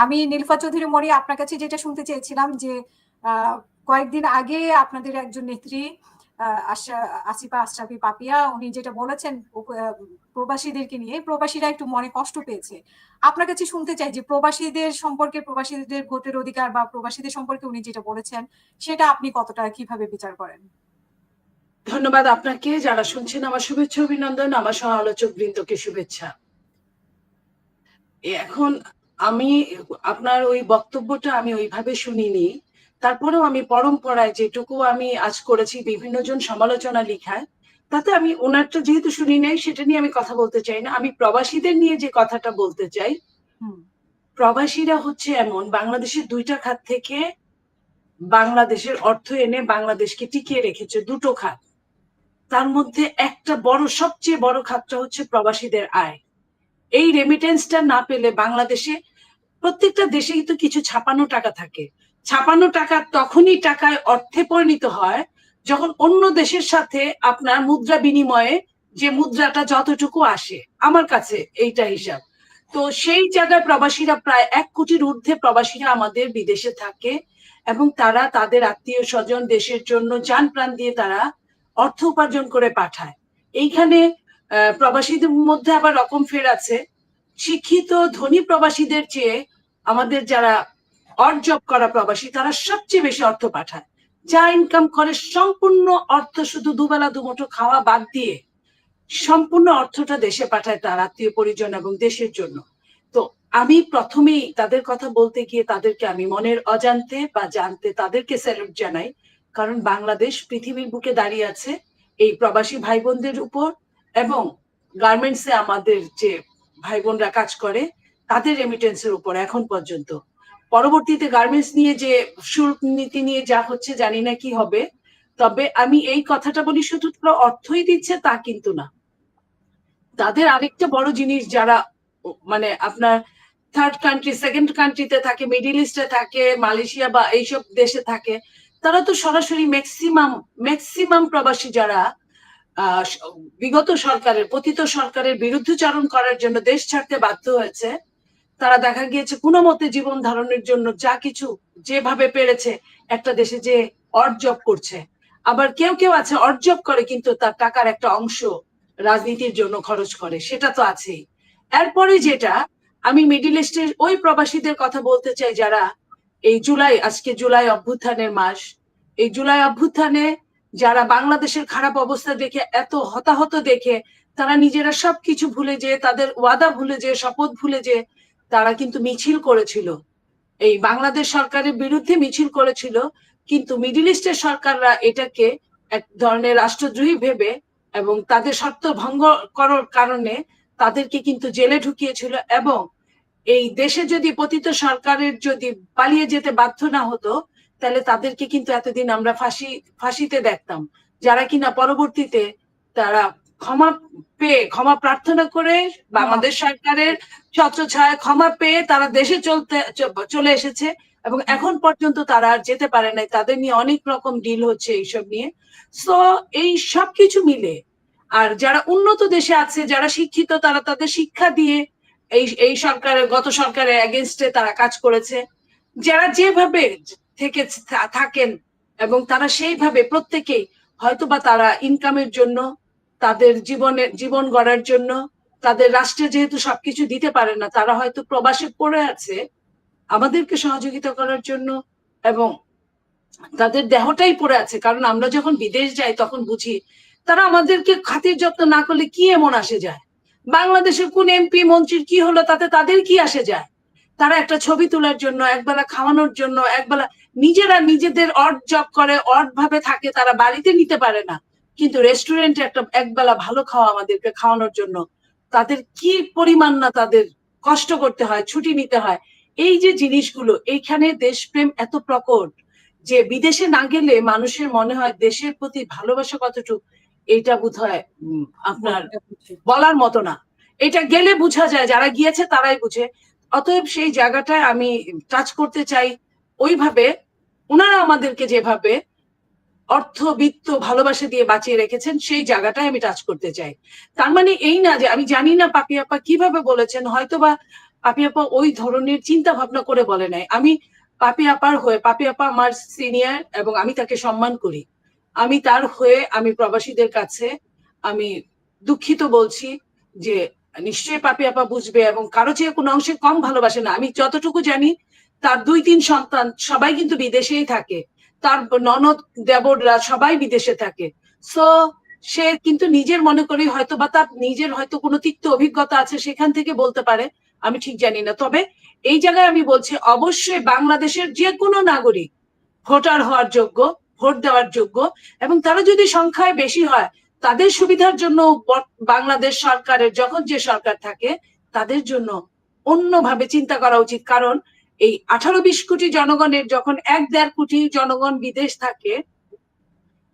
আমি নীলফা চৌধুরী মনি আপনার কাছে যেটা শুনতে চেয়েছিলাম যে কয়েকদিন আগে আপনাদের একজন নেত্রী আসিফা আশরাফি পাপিয়া উনি যেটা বলেছেন প্রবাসীদেরকে নিয়ে, প্রবাসীরা একটু মনে কষ্ট পেয়েছে। আপনার কাছে শুনতে চাই যে প্রবাসীদের সম্পর্কে, প্রবাসীদের ভোটের অধিকার বা প্রবাসীদের সম্পর্কে উনি যেটা বলেছেন সেটা আপনি কতটা কিভাবে বিচার করেন? ধন্যবাদ আপনাকে। যারা শুনছেন আমার শুভেচ্ছা অভিনন্দন, আমার সহ আলোচক বৃন্দকে শুভেচ্ছা। এখন আমি আপনার ওই বক্তব্যটা আমি ওইভাবে শুনিনি, তারপরেও আমি পরম্পরায় যেটুকু আমি আজ করেছি বিভিন্ন জন সমালোচনা লিখায়, তাতে আমি ওনারটা যেহেতু শুনি নাই সেটা নিয়ে আমি কথা বলতে চাই না। আমি প্রবাসীদের নিয়ে যে কথাটা বলতে চাই, প্রবাসীরা হচ্ছে এমন বাংলাদেশের দুইটা খাত থেকে বাংলাদেশের অর্থ এনে বাংলাদেশকে টিকিয়ে রেখেছে, দুটো খাত। তার মধ্যে একটা বড়, সবচেয়ে বড় খাতটা হচ্ছে প্রবাসীদের আয়। এই রেমিটেন্সটা না পেলে বাংলাদেশে, প্রত্যেকটা দেশে কিন্তু কিছু ছাপানো টাকা থাকে। ছাপানো টাকা তখনই টাকায় অর্থে পরিণত হয় যখন অন্য দেশের সাথে আপনার মুদ্রা বিনিময়ে যে মুদ্রাটা যতটুকু আসে, আমার কাছে এইটা হিসাব। তো সেই জায়গায় প্রবাসীরা প্রায় 1 কোটির ঊর্ধ্বে প্রবাসীরা আমাদের বিদেশে থাকে এবং তারা তাদের আত্মীয় স্বজন দেশের জন্য জান প্রাণ দিয়ে তারা অর্থ উপার্জন করে পাঠায়। এইখানে প্রবাসীদের মধ্যে আবার রকম ফের আছে। শিক্ষিত ধনী প্রবাসীদের চেয়ে আমাদের যারা অড জব করা প্রবাসী তারা সবচেয়ে বেশি অর্থ পাঠায়। যা ইনকাম করে সম্পূর্ণ অর্থ শুধু দুবেলা দুমুঠো খাওয়া বাদ দিয়ে সম্পূর্ণ অর্থটা দেশে পাঠায় তার আত্মীয় পরিজন এবং দেশের জন্য। তো আমি প্রথমেই তাদের কথা বলতে গিয়ে তাদেরকে আমি মনের অজান্তে বা জানতে তাদেরকে স্যালুট জানাই, কারণ বাংলাদেশ পৃথিবীর বুকে দাঁড়িয়ে আছে এই প্রবাসী ভাই বোনদের উপর এবং গার্মেন্টসে আমাদের যে ভাই বোনরা কাজ করে তাদের রেমিটেন্সের উপর এখন পর্যন্ত। পরবর্তীতে গার্মেন্টস নিয়ে যে শুল্ক নীতি নিয়ে যা হচ্ছে জানি না কি হবে, তবে আমি এই কথাটা বলি শুধু অর্থই দিচ্ছে তা কিন্তু না। তাদের আরেকটা বড় জিনিস, যারা মানে আপনার থার্ড কান্ট্রি, সেকেন্ড কান্ট্রিতে থাকে, মিডিল ইস্টে থাকে, মালয়েশিয়া বা এইসব দেশে থাকে, তারা তো সরাসরি ম্যাক্সিমাম প্রবাসী যারা বিগত সরকারের, পতিত সরকারের বিরুদ্ধচারণ করার জন্য দেশ ছাড়তে বাধ্য হয়েছে, তারা দেখা গিয়েছে কোনো মতে জীবন ধারণের জন্য যা কিছু যেভাবে পেরেছে একটা দেশে যে অড জব করছে। আবার কেউ কেউ আছে অড জব করে কিন্তু তার টাকার একটা অংশ রাজনীতির জন্য খরচ করে, সেটা তো আছেই। এরপরে যেটা, আমি মিডিল ইস্টের ওই প্রবাসীদের কথা বলতে চাই যারা এই আজকে জুলাই অভ্যুত্থানের মাস, এই জুলাই অভ্যুত্থানে যারা বাংলাদেশের খারাপ অবস্থা দেখে, এত হতাহত দেখে তারা নিজেরা সবকিছু ভুলে যেয়ে, তাদের ওয়াদা ভুলে যেয়ে, শপথ ভুলে যেয়ে তারা কিন্তু মিছিল করেছিল, এই বাংলাদেশ সরকারের বিরুদ্ধে মিছিল করেছিল। কিন্তু মিডিল ইস্টের সরকাররা এটাকে এক ধরনের রাষ্ট্রদ্রোহী ভেবে এবং তাদের শর্ত ভঙ্গ করার কারণে তাদেরকে কিন্তু জেলে ঢুকিয়েছিল। এবং এই দেশে যদি পতিত সরকারের যদি পালিয়ে যেতে বাধ্য না হতো তাহলে তাদেরকে কিন্তু এতদিন আমরা ফাঁসিতে দেখতাম, যারা কিনা পরবর্তীতে তারা ক্ষমা প্রার্থনা করে বাংলাদেশ সরকারের ছত্রছায়ায় ক্ষমা পেয়ে তারা দেশে চলে এসেছে এবং এখন পর্যন্ত তারা আর যেতে পারে নাই। তাদের নিয়ে অনেক রকম ডিল হচ্ছে এইসব নিয়ে। সো এই সবকিছু মিলে, আর যারা উন্নত দেশে আছে, যারা শিক্ষিত, তারা তাদের শিক্ষা দিয়ে এই সরকারের, গত সরকারের এগেনস্টে তারা কাজ করেছে। যারা যেভাবে থেকে থাকেন এবং তারা সেইভাবে প্রত্যেকেই হয়তোবা তারা ইনকামের জন্য, তাদের জীবন গড়ার জন্য, তাদের রাষ্ট্রে যেহেতু সবকিছু দিতে পারে না, তারা হয়তো প্রবাসে পড়ে আছে আমাদেরকে সহযোগিতা করার জন্য, এবং তাদের দেহটাই পড়ে আছে। কারণ আমরা যখন বিদেশ যাই তখন বুঝি তারা আমাদেরকে খাতির যত্ন না করলে কি এমন আসে যায়, বাংলাদেশের কোন এমপি মন্ত্রীর কি হলো তাতে তাদের কি আসে যায়। তারা একটা ছবি তোলার জন্য, একবেলা খাওয়ানোর জন্য, একবেলা নিজেরা নিজেদের অড জব করে, অড ভাবে থাকে, তারা বাড়িতে নিতে পারে না, কিন্তু রেস্টুরেন্টে একবেলা ভালো খাওয়া আমাদেরকে খাওয়ানোর জন্য তাদের কি পরিমাণ না তাদের কষ্ট করতে হয়, ছুটি নিতে হয়। এই যে জিনিসগুলো, এইখানে দেশপ্রেম এত প্রকট যে বিদেশে না গেলে মানুষের মনে হয় দেশের প্রতি ভালোবাসা কতটুকু, এইটা বোধহয় আপনার বলার মতো না। এটা গেলে বোঝা যায়, যারা গিয়েছে তারাই বুঝে। অতএব সেই জায়গাটায় আমি টাচ করতে চাই ওইভাবে ওনারা আমাদেরকে যেভাবে অর্থ বিত্ত ভালোবাসা দিয়ে বাঁচিয়ে রেখেছেন, সেই জায়গাটায় আমি টাচ করতে চাই। তার মানে এই না যে, আমি জানি না পাপি আপা কিভাবে বলেছেন, হয়তোবা পাপি আপা ওই ধরনের চিন্তা ভাবনা করে বলে নাই। আমি পাপি আপার হয়ে, পাপি আপা আমার সিনিয়র এবং আমি তাকে সম্মান করি, আমি তার হয়ে আমি প্রবাসীদের কাছে আমি দুঃখিত বলছি যে নিশ্চয়ই পাপি আপা বুঝবে এবং কারো চেয়ে কোনো অংশে কম ভালোবাসে না। আমি যতটুকু জানি তার 2-3 সন্তান সবাই কিন্তু বিদেশেই থাকে, তার ননদ দেবররা সবাই বিদেশে থাকে। সো সে কিন্তু নিজের মনে করি হয়তো বা তার নিজের হয়তো কোনো তিক্ত অভিজ্ঞতা আছে, সেখান থেকে বলতে পারে, আমি ঠিক জানি না। তবে এই জায়গায় আমি বলছি অবশ্যই বাংলাদেশের যে কোনো নাগরিক ভোটার হওয়ার যোগ্য, ভোট দেওয়ার যোগ্য, এবং তারা যদি সংখ্যায় বেশি হয় তাদের সুবিধার জন্য বাংলাদেশ সরকারের যখন যে সরকার থাকে তাদের জন্য অন্যভাবে চিন্তা করা উচিত। কারণ এই 18-20 কোটি জনগণের যখন 1-1.5 কোটি জনগণ বিদেশ থাকে,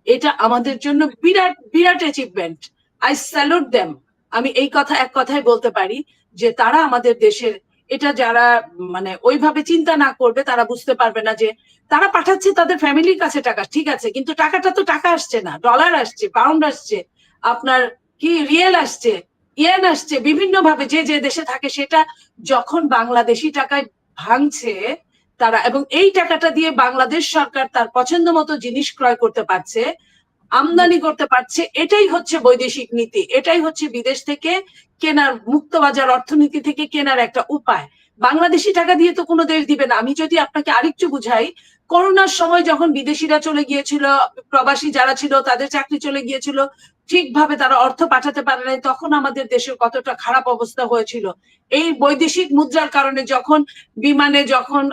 এটা আমাদের জন্য বিরাট বিরাট অ্যাচিভমেন্ট। I salute them. আমি এই কথা এক কথায় বলতে পারি যে তারা আমাদের দেশের, এটা যারা মানে ওইভাবে চিন্তা না করবে তারা বুঝতে পারবে না যে তারা পাঠাচ্ছে তাদের ফ্যামিলির কাছে টাকা, ঠিক আছে, কিন্তু টাকাটা তো টাকা আসছে না, ডলার আসছে, পাউন্ড আসছে, আপনার কি রিয়েল আসছে, ইয়েন আসছে, বিভিন্ন ভাবে যে যে দেশে থাকে সেটা যখন বাংলাদেশি টাকায় ভাঙছে তারা, এবং এই টাকাটা দিয়ে বাংলাদেশ সরকার তার পছন্দ মতো জিনিস ক্রয় করতে পারছে, আমদানি করতে পারছে, এটাই হচ্ছে বৈদেশিক নীতি, এটাই হচ্ছে বিদেশ থেকে কেনার, মুক্তবাজার অর্থনীতি থেকে কেনার একটা উপায়। বাংলাদেশি টাকা দিয়ে তো কোনো দেশ দিবে না। আমি যদি আপনাকে আরেকটু বুঝাই, করোনার সময় যখন বিদেশিরা চলে গিয়েছিল, প্রবাসী যারা ছিল তাদের চাকরি চলে গিয়েছিল, ঠিকভাবে তারা অর্থ পাঠাতে পারে নাই, তখন আমাদের দেশের কতটা খারাপ অবস্থা হয়েছিল। এই বৈদেশিক মুদ্রার কারণে যখন বিমানে, যখন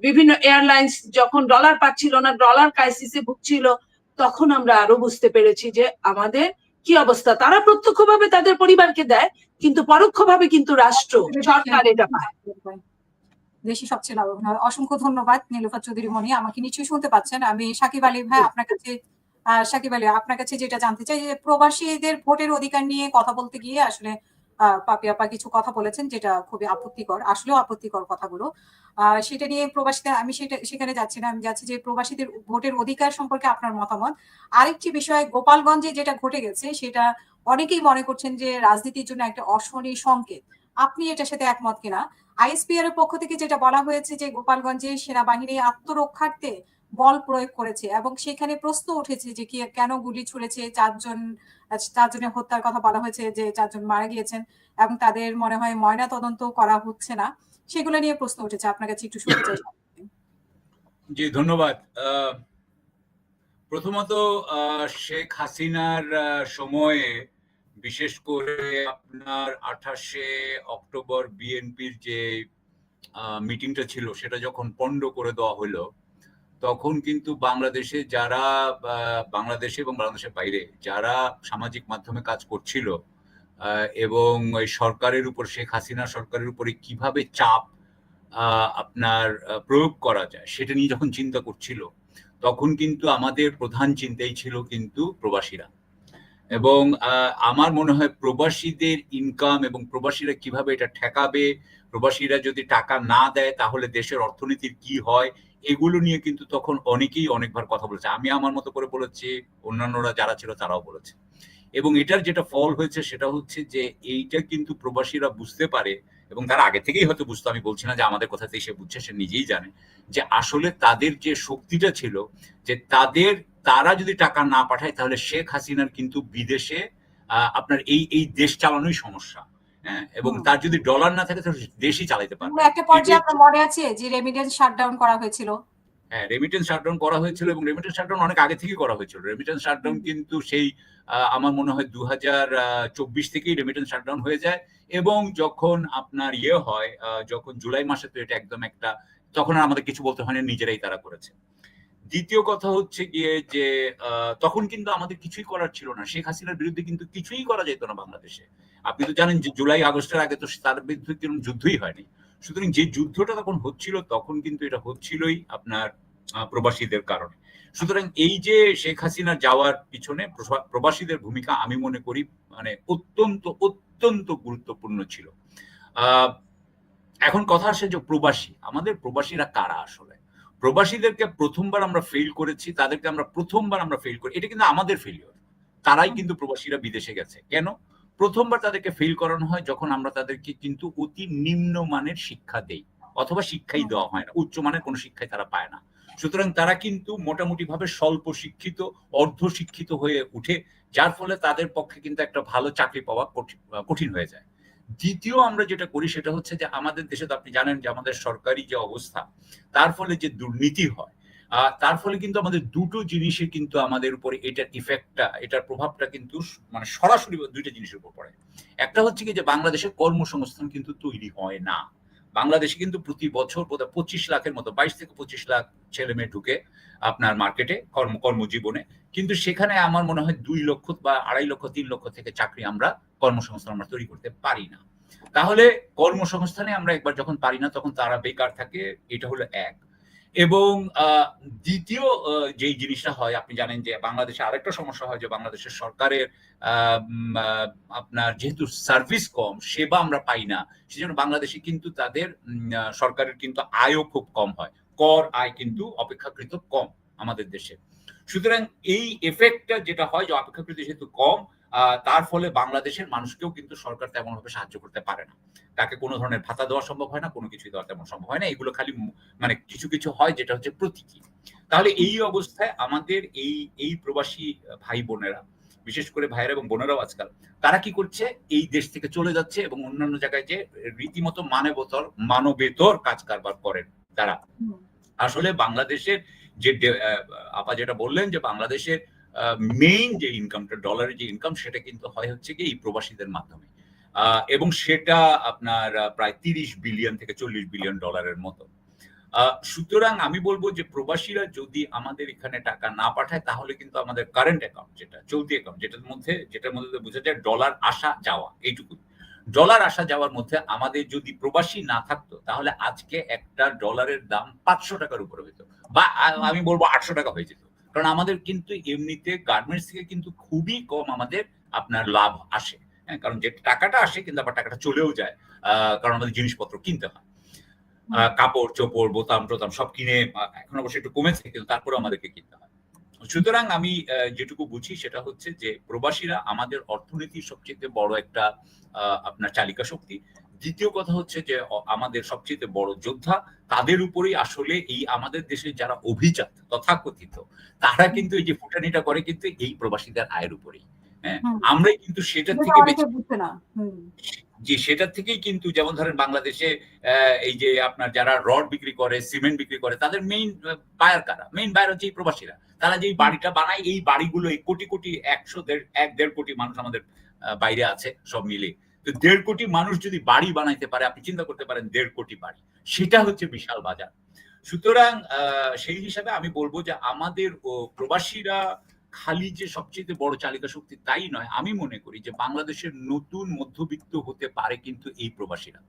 বিভিন্ন এয়ারলাইন্স যখন ডলার পাচ্ছিল না, ডলার ক্রাইসিসে ভুগছিল, তখন আমরা আরো বুঝতে পেরেছি যে আমাদের কি অবস্থা। তারা প্রত্যক্ষভাবে তাদের পরিবারকে দেয়, কিন্তু পরোক্ষভাবে কিন্তু রাষ্ট্র, সরকার এটা পায়। দেশি সবচেয়ে লাভবান হয়। অসংখ্য ধন্যবাদ নীলুফার চৌধুরী মনি। আমাকে নিশ্চয়ই শুনতে পাচ্ছেন। আমি সাকিব আলী ভাই আপনার কাছে, সাকিব আলী আপনার কাছে যেটা জানতে চাই যে প্রবাসীদের ভোটের অধিকার নিয়ে কথা বলতে গিয়ে আসলে পাপি আপা কিছু কথা বলেছেন যেটা খুবই আপত্তিকর, আসলেও আপত্তিকর কথাগুলো। সেটা নিয়ে প্রবাসীদের, আমি সেখানে যাচ্ছি না, আমি যাচ্ছি যে প্রবাসীদের ভোটের অধিকার সম্পর্কে আপনার মতামত। আরেকটি বিষয়, গোপালগঞ্জে যেটা ঘটে গেছে সেটা অনেকেই মনে করছেন যে রাজনীতির জন্য একটা অশনি সংকেত। আপনি এটার সাথে একমত কিনা? আইএসপিআর এর পক্ষ থেকে যেটা বলা হয়েছে যে গোপালগঞ্জে সেনাবাহিনী আত্মরক্ষার্থে বল প্রয়োগ করেছে এবং সেখানে প্রশ্ন উঠেছে যে কি কেন গুলি ছুড়েছে, চারজনের হত্যার কথা বলা হয়েছে, যে 4 জন মারা গিয়েছেন এবং তাদের মনে হয় ময়না তদন্ত করা হচ্ছে না, সেগুলো নিয়ে প্রশ্ন উঠেছে। আপনার কাছে একটু শুনতে চাই। জি ধন্যবাদ। প্রথমত শেখ হাসিনার সময়ে বিশেষ করে আপনার 28শে অক্টোবর বিএনপির যে মিটিংটা ছিল সেটা যখন পণ্ড করে দেওয়া হলো, তখন কিন্তু বাংলাদেশে যারা, বাংলাদেশে এবং বাংলাদেশের বাইরে যারা সামাজিক মাধ্যমে কাজ করছিল এবং ওই সরকারের উপর, শেখ হাসিনা সরকারের উপরে কিভাবে চাপ আপনার প্রয়োগ করা যায় সেটা নিয়ে যখন চিন্তা করছিল, তখন কিন্তু আমাদের প্রধান চিন্তাই ছিল কিন্তু প্রবাসীরা। এবং আমার মনে হয় প্রবাসীদের ইনকাম এবং প্রবাসীরা কিভাবে এটা ঠেকাবে, প্রবাসীরা যদি টাকা না দেয় তাহলে দেশের অর্থনীতির কি হয়, এগুলো নিয়ে কিন্তু তখন অনেকেই অনেকবার কথা বলেছে। আমি আমার মতো করে বলেছি, অন্যান্যরা যারা ছিল তারাও বলেছে। এবং এটার যেটা ফল হয়েছে সেটা হচ্ছে যে এইটা কিন্তু প্রবাসীরা বুঝতে পারে, এবং তারা আগে থেকেই হয়তো বুঝতো, আমি বলছি না যে আমাদের কথাতেই সে বুঝছে, সে নিজেই জানে যে আসলে তাদের যে শক্তিটা ছিল, যে তারা যদি টাকা না পাঠায় তাহলে শেখ হাসিনার কিন্তু বিদেশে আপনার এই দেশ চালানোই সমস্যা। হ্যাঁ, এবং তার যদি ডলার না থাকে তাহলে দেশই চালাতে পারবে। একটা পর্যায়ে আপনার মনে আছে যে রেমিটেন্স শাটডাউন করা হয়েছিল? হ্যাঁ, রেমিটেন্স শাটডাউন করা হয়েছিল, এবং রেমিটেন্স শাটডাউন অনেক আগে থেকেই করা হয়েছিল। রেমিটেন্স শাটডাউন কিন্তু সেই আমার মনে হয় 2024 থেকেই রেমিটেন্স শাটডাউন হয়ে যায়, এবং যখন আপনার হয়, যখন জুলাই মাসে, তো এটা একদম একটা, তখন আর আমাদের কিছু বলতে হয় না, নিজেরাই তারা করেছে। দ্বিতীয় কথা হচ্ছে গিয়ে যে তখন কিন্তু আমাদের কিছুই করার ছিল না, শেখ হাসিনার বিরুদ্ধে কিন্তু কিছুই করা যেত না বাংলাদেশে। আপনি তো জানেন যে জুলাই আগস্টের আগে তো তার বিরুদ্ধে কোনো যুদ্ধই হয়নি। সুতরাং যে যুদ্ধটা তখন হচ্ছিল, তখন কিন্তু এটা হচ্ছিলই আপনার প্রবাসীদের কারণে। সুতরাং এই যে শেখ হাসিনা যাওয়ার পিছনে প্রবাসীদের ভূমিকা আমি মনে করি মানে অত্যন্ত অত্যন্ত গুরুত্বপূর্ণ ছিল। এখন কথা আসে যে প্রবাসী, আমাদের প্রবাসীরা কারা আসলে? প্রবাসীদেরকে প্রথমবার আমরা ফেল করেছি, এটা কিন্তু আমাদের ফেলিওর। তারাই কিন্তু প্রবাসীরা বিদেশে গেছে কেন? প্রথমবার তাদেরকে ফেল করানো হয় যখন আমরা তাদেরকে কিন্তু অতি নিম্নমানের শিক্ষা দেই, অথবা শিক্ষাই দেওয়া হয় না, উচ্চমানের কোনো শিক্ষাই তারা পায় না। সুতরাং তারা কিন্তু মোটামুটি ভাবে স্বল্প শিক্ষিত, অর্ধ শিক্ষিত হয়ে উঠে, যার ফলে তাদের পক্ষে কিন্তু একটা ভালো চাকরি পাওয়া কঠিন হয়ে যায়। দ্বিতীয় আমরা যেটা করি সেটা হচ্ছে যে আমাদের দেশে তো আপনি জানেন যে আমাদের সরকারি যে অবস্থা, তার ফলে যে দুর্নীতি হয়, তার ফলে কিন্তু আমাদের দুটো জিনিসে কিন্তু আমাদের উপরে এটার ইফেক্টটা, এটার প্রভাবটা কিন্তু মানে সরাসরি দুইটা জিনিসের উপর পড়ে। একটা হচ্ছে কি যে বাংলাদেশে কর্মসংস্থান কিন্তু তৈরি হয় না। বাংলাদেশে কিন্তু প্রতি বছর বোধহয় 25 লাখের মতো, 22 থেকে 25 লাখ ছেলে মেয়ে ঢুকে আপনার মার্কেটে কর্মজীবনে, কিন্তু সেখানে আমার মনে হয় 2 লক্ষ বা 2.5 লক্ষ 3 লক্ষ থেকে চাকরি আমরা কর্মসংস্থান আমরা তৈরি করতে পারি না। তাহলে কর্মসংস্থানে আমরা একবার যখন পারি না তখন তারা বেকার থাকে, এটা হলো এক। এবং দ্বিতীয় যেই জিনিসটা হয়, আপনি জানেন যে বাংলাদেশে আরেকটা সমস্যা হয় যে বাংলাদেশের সরকারের আপনার যেহেতু সার্ভিস কম, সেবা আমরা পাই না, সেজন্য বাংলাদেশে কিন্তু তাদের সরকারের কিন্তু আয়ও খুব কম হয়, কর আয় কিন্তু অপেক্ষাকৃত কম আমাদের দেশে। সুতরাং এই এফেক্টটা যেটা হয় যে অপেক্ষাকৃত যেহেতু কম, তার ফলে বাংলাদেশের মানুষকেও কিন্তু সরকার তেমন ভাবে সাহায্য করতে পারে না, তাকে কোনো ধরনের ভাতা দেওয়া সম্ভব হয় না, কোনো কিছুই দেওয়া তেমন সম্ভব হয় না। এগুলো খালি মানে কিছু কিছু হয় যেটা হচ্ছে প্রতীকী। তাহলে এই অবস্থায় আমাদের এই প্রবাসী ভাই বোনেরা, বিশেষ করে ভাইয়েরা এবং বোনেরাও আজকাল তারা কি করছে, এই দেশ থেকে চলে যাচ্ছে এবং অন্যান্য জায়গায় যে রীতিমতো মানবেতর কাজ কারবার করেন তারা। আসলে বাংলাদেশের যে আপা যেটা বললেন যে বাংলাদেশের মেইন যে ইনকামটা, ডলারের যে ইনকাম, সেটা কিন্তু হয় হচ্ছে কি এই প্রবাসীদের মাধ্যমে, এবং সেটা আপনার প্রায় 30 বিলিয়ন থেকে 40 বিলিয়ন ডলারের মতো। সুতরাং আমি বলবো যে প্রবাসীরা যদি আমাদের এখানে টাকা না পাঠায়, তাহলে কিন্তু আমাদের কারেন্ট অ্যাকাউন্ট, যেটা চলতি অ্যাকাউন্ট, যেটার মধ্যে বোঝা যায় ডলার আসা যাওয়া, এইটুকু ডলার আসা যাওয়ার মধ্যে আমাদের যদি প্রবাসী না থাকতো, তাহলে আজকে একটা ডলারের দাম 500 টাকার উপরে হইতো, বা আমি বলবো 800 টাকা হয়ে যেত। কারণ আমাদের কিন্তু এমনিতে গার্মেন্টস থেকে কিন্তু খুবই কম আমাদের আপনার লাভ আসে। হ্যাঁ, কারণ যে টাকাটা আসে কিন্তু আবার টাকাটা চলেও যায়, কারণ আমাদের জিনিসপত্র কিনতে হয়, কাপড় চোপড় বোতাম টোতাম সব কিনে, এখন অবশ্য একটু কমেছে কিন্তু তারপরে আমাদেরকে কিনতে হয়। সুতরাং আমি যেটুকু বুঝি সেটা হচ্ছে যে প্রবাসীরা আমাদের অর্থনীতির সবচেয়ে বড় একটা আপনার চালিকা শক্তি। দ্বিতীয় কথা হচ্ছে যে আমাদের সবচেয়ে বড় যোদ্ধা, তাদের উপরেই আসলে এই আমাদের দেশে যারা অভিজাত তথাকথিত, তারা কিন্তু এই যে ফুটানিটা করে কিন্তু এই প্রবাসীদের আয়ের উপরেই। হ্যাঁ, আমরাই কিন্তু সেটা থেকে যে সেটার থেকেই কিন্তু, যেমন ধরেন বাংলাদেশে এই যে আপনার যারা রড বিক্রি করে, সিমেন্ট বিক্রি করে, তাদের মেইন বায়ার কারা? মেইন বায়ার হচ্ছে এই প্রবাসীরা। তারা যে বাড়িটা বানায়, এই বাড়িগুলো এই কোটি কোটি 1.5 কোটি মানুষ আমাদের বাইরে আছে সব মিলে। তো 1.5 কোটি মানুষ যদি বাড়ি বানাইতে পারে, আপনি চিন্তা করতে পারেন 1.5 কোটি বাড়ি, সেটা হচ্ছে বিশাল বাজার। সুতরাং সেই হিসাবে আমি বলবো যে আমাদের প্রবাসীরা খালি যে সবচেয়ে বড় চালিকা শক্তি তাই নয়, আমি মনে করি যে বাংলাদেশের নতুন মধ্যবিত্ত হতে পারে কিন্তু এই প্রবাসীরা।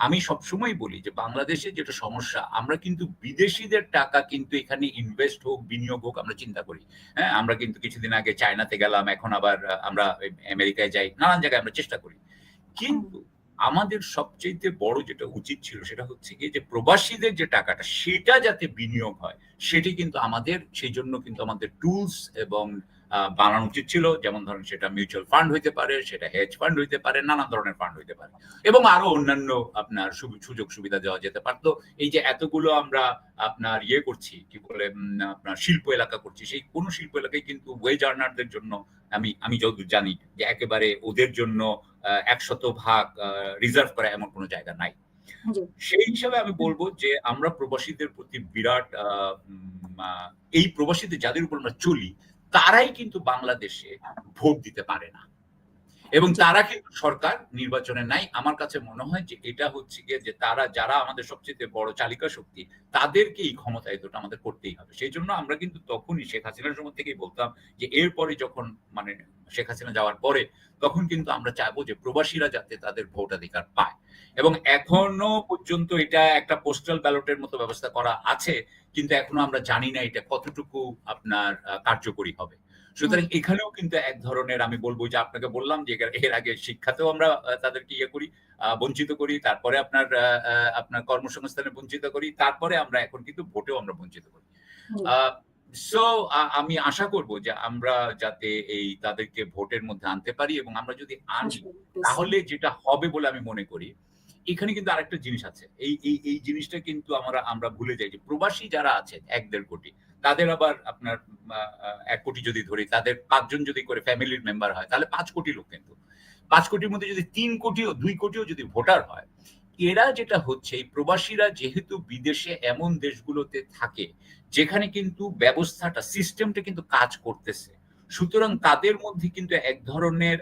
আমি সবসময় বলি যে বাংলাদেশে যেটা সমস্যা, আমরা কিন্তু বিদেশিদের টাকা কিন্তু এখানে ইনভেস্ট হোক, বিনিয়োগ হোক, আমরা চিন্তা করি। হ্যাঁ, আমরা কিন্তু কিছুদিন আগে চায়নাতে গেলাম, এখন আবার আমরা আমেরিকায় যাই, নানান জায়গায় আমরা চেষ্টা করি। কিন্তু আমাদের সবচেয়ে বড় যেটা উচিত ছিল সেটা হচ্ছে কি যে প্রবাসীদের যে টাকাটা সেটা যাতে বিনিয়োগ হয়, সেটি কিন্তু আমাদের, সেই জন্য কিন্তু আমাদের টুলস এবং বানানো উচিত ছিল। যেমন ধরেন সেটা মিউচুয়াল ফান্ড হইতে পারে, সেটা হেজ ফান্ড হইতে পারে, নানান ধরনের ফান্ড হইতে পারে, এবং আরো অন্যান্য আপনার সুযোগ সুবিধা দেওয়া যেতে পারতো। এই যে এতগুলো আমরা আপনার করছি, কি বলে আপনার শিল্প এলাকা করছি, সেই কোন শিল্প এলাকায় কিন্তু ওয়েজ আর্নারদের জন্য আমি যতদূর জানি যে একেবারে ওদের জন্য 100% রিজার্ভ করা এমন কোনো জায়গা নাই। সেই হিসাবে আমি বলবো যে আমরা প্রবাসীদের প্রতি বিরাট এই প্রবাসীদের যাদের উপর আমরা চলি, তারাই কিন্তু বাংলাদেশে ভোট দিতে পারে না, এবং তারা কিন্তু সরকার নির্বাচনে নাই। আমার কাছে মনে হয় যে এটা হচ্ছে গিয়ে যে তারা, যারা আমাদের সবচেয়ে বড় চালিকা শক্তি, তাদেরকে এই ক্ষমতায়িতটা আমাদের করতেই হবে। সেই জন্য আমরা কিন্তু তখনই শেখ হাসিনার সময় থেকেই বলতাম যে এরপরে যখন মানে শেখ হাসিনা যাওয়ার পরে, তখন কিন্তু আমরা চাইবো যে প্রবাসীরা যাতে তাদের ভোটাধিকার পায়। এবং এখনো পর্যন্ত এটা একটা পোস্টাল ব্যালটের মতো ব্যবস্থা করা আছে, কিন্তু এখনো আমরা জানি না এটা কতটুকু আপনার কার্যকরী হবে। সুতরাং এখানেও কিন্তু এক ধরনের, আমি বলবো যে আপনাকে বললাম যে এর আগে শিক্ষাতেও আমরা তাদেরকে করি, বঞ্চিত করি, তারপরে আপনার কর্মসংস্থানে বঞ্চিত করি, তারপরে আমরা এখন কিন্তু ভোটেও আমরা বঞ্চিত করি। সো আমি আশা করব যে আমরা যাতে এই তাদেরকে ভোটের মধ্যে আনতে পারি, এবং আমরা যদি আনি তাহলে যেটা হবে বলে আমি মনে করি, এখানে কিন্তু আরেকটা জিনিস আছে। এই জিনিসটা কিন্তু আমরা ভুলে যাই যে প্রবাসী যারা আছে ১-১.৫ কোটি, তাদের আবার আপনার ১ কোটি যদি ধরি, তাদের ৫ জন যদি করে ফ্যামিলির মেম্বার হয়, তাহলে ৫ কোটি লোক কিন্তু। ৫ কোটির মধ্যে যদি ৩ কোটিও ২ কোটিও যদি ভোটার হয়, এরা যেটা হচ্ছে এই প্রবাসীরা যেহেতু বিদেশে এমন দেশগুলোতে থাকে যেখানে কিন্তু ব্যবস্থাটা সিস্টেমটা কিন্তু কাজ করতেছে, সুতরাং তাদের মধ্যে কিন্তু এক ধরনের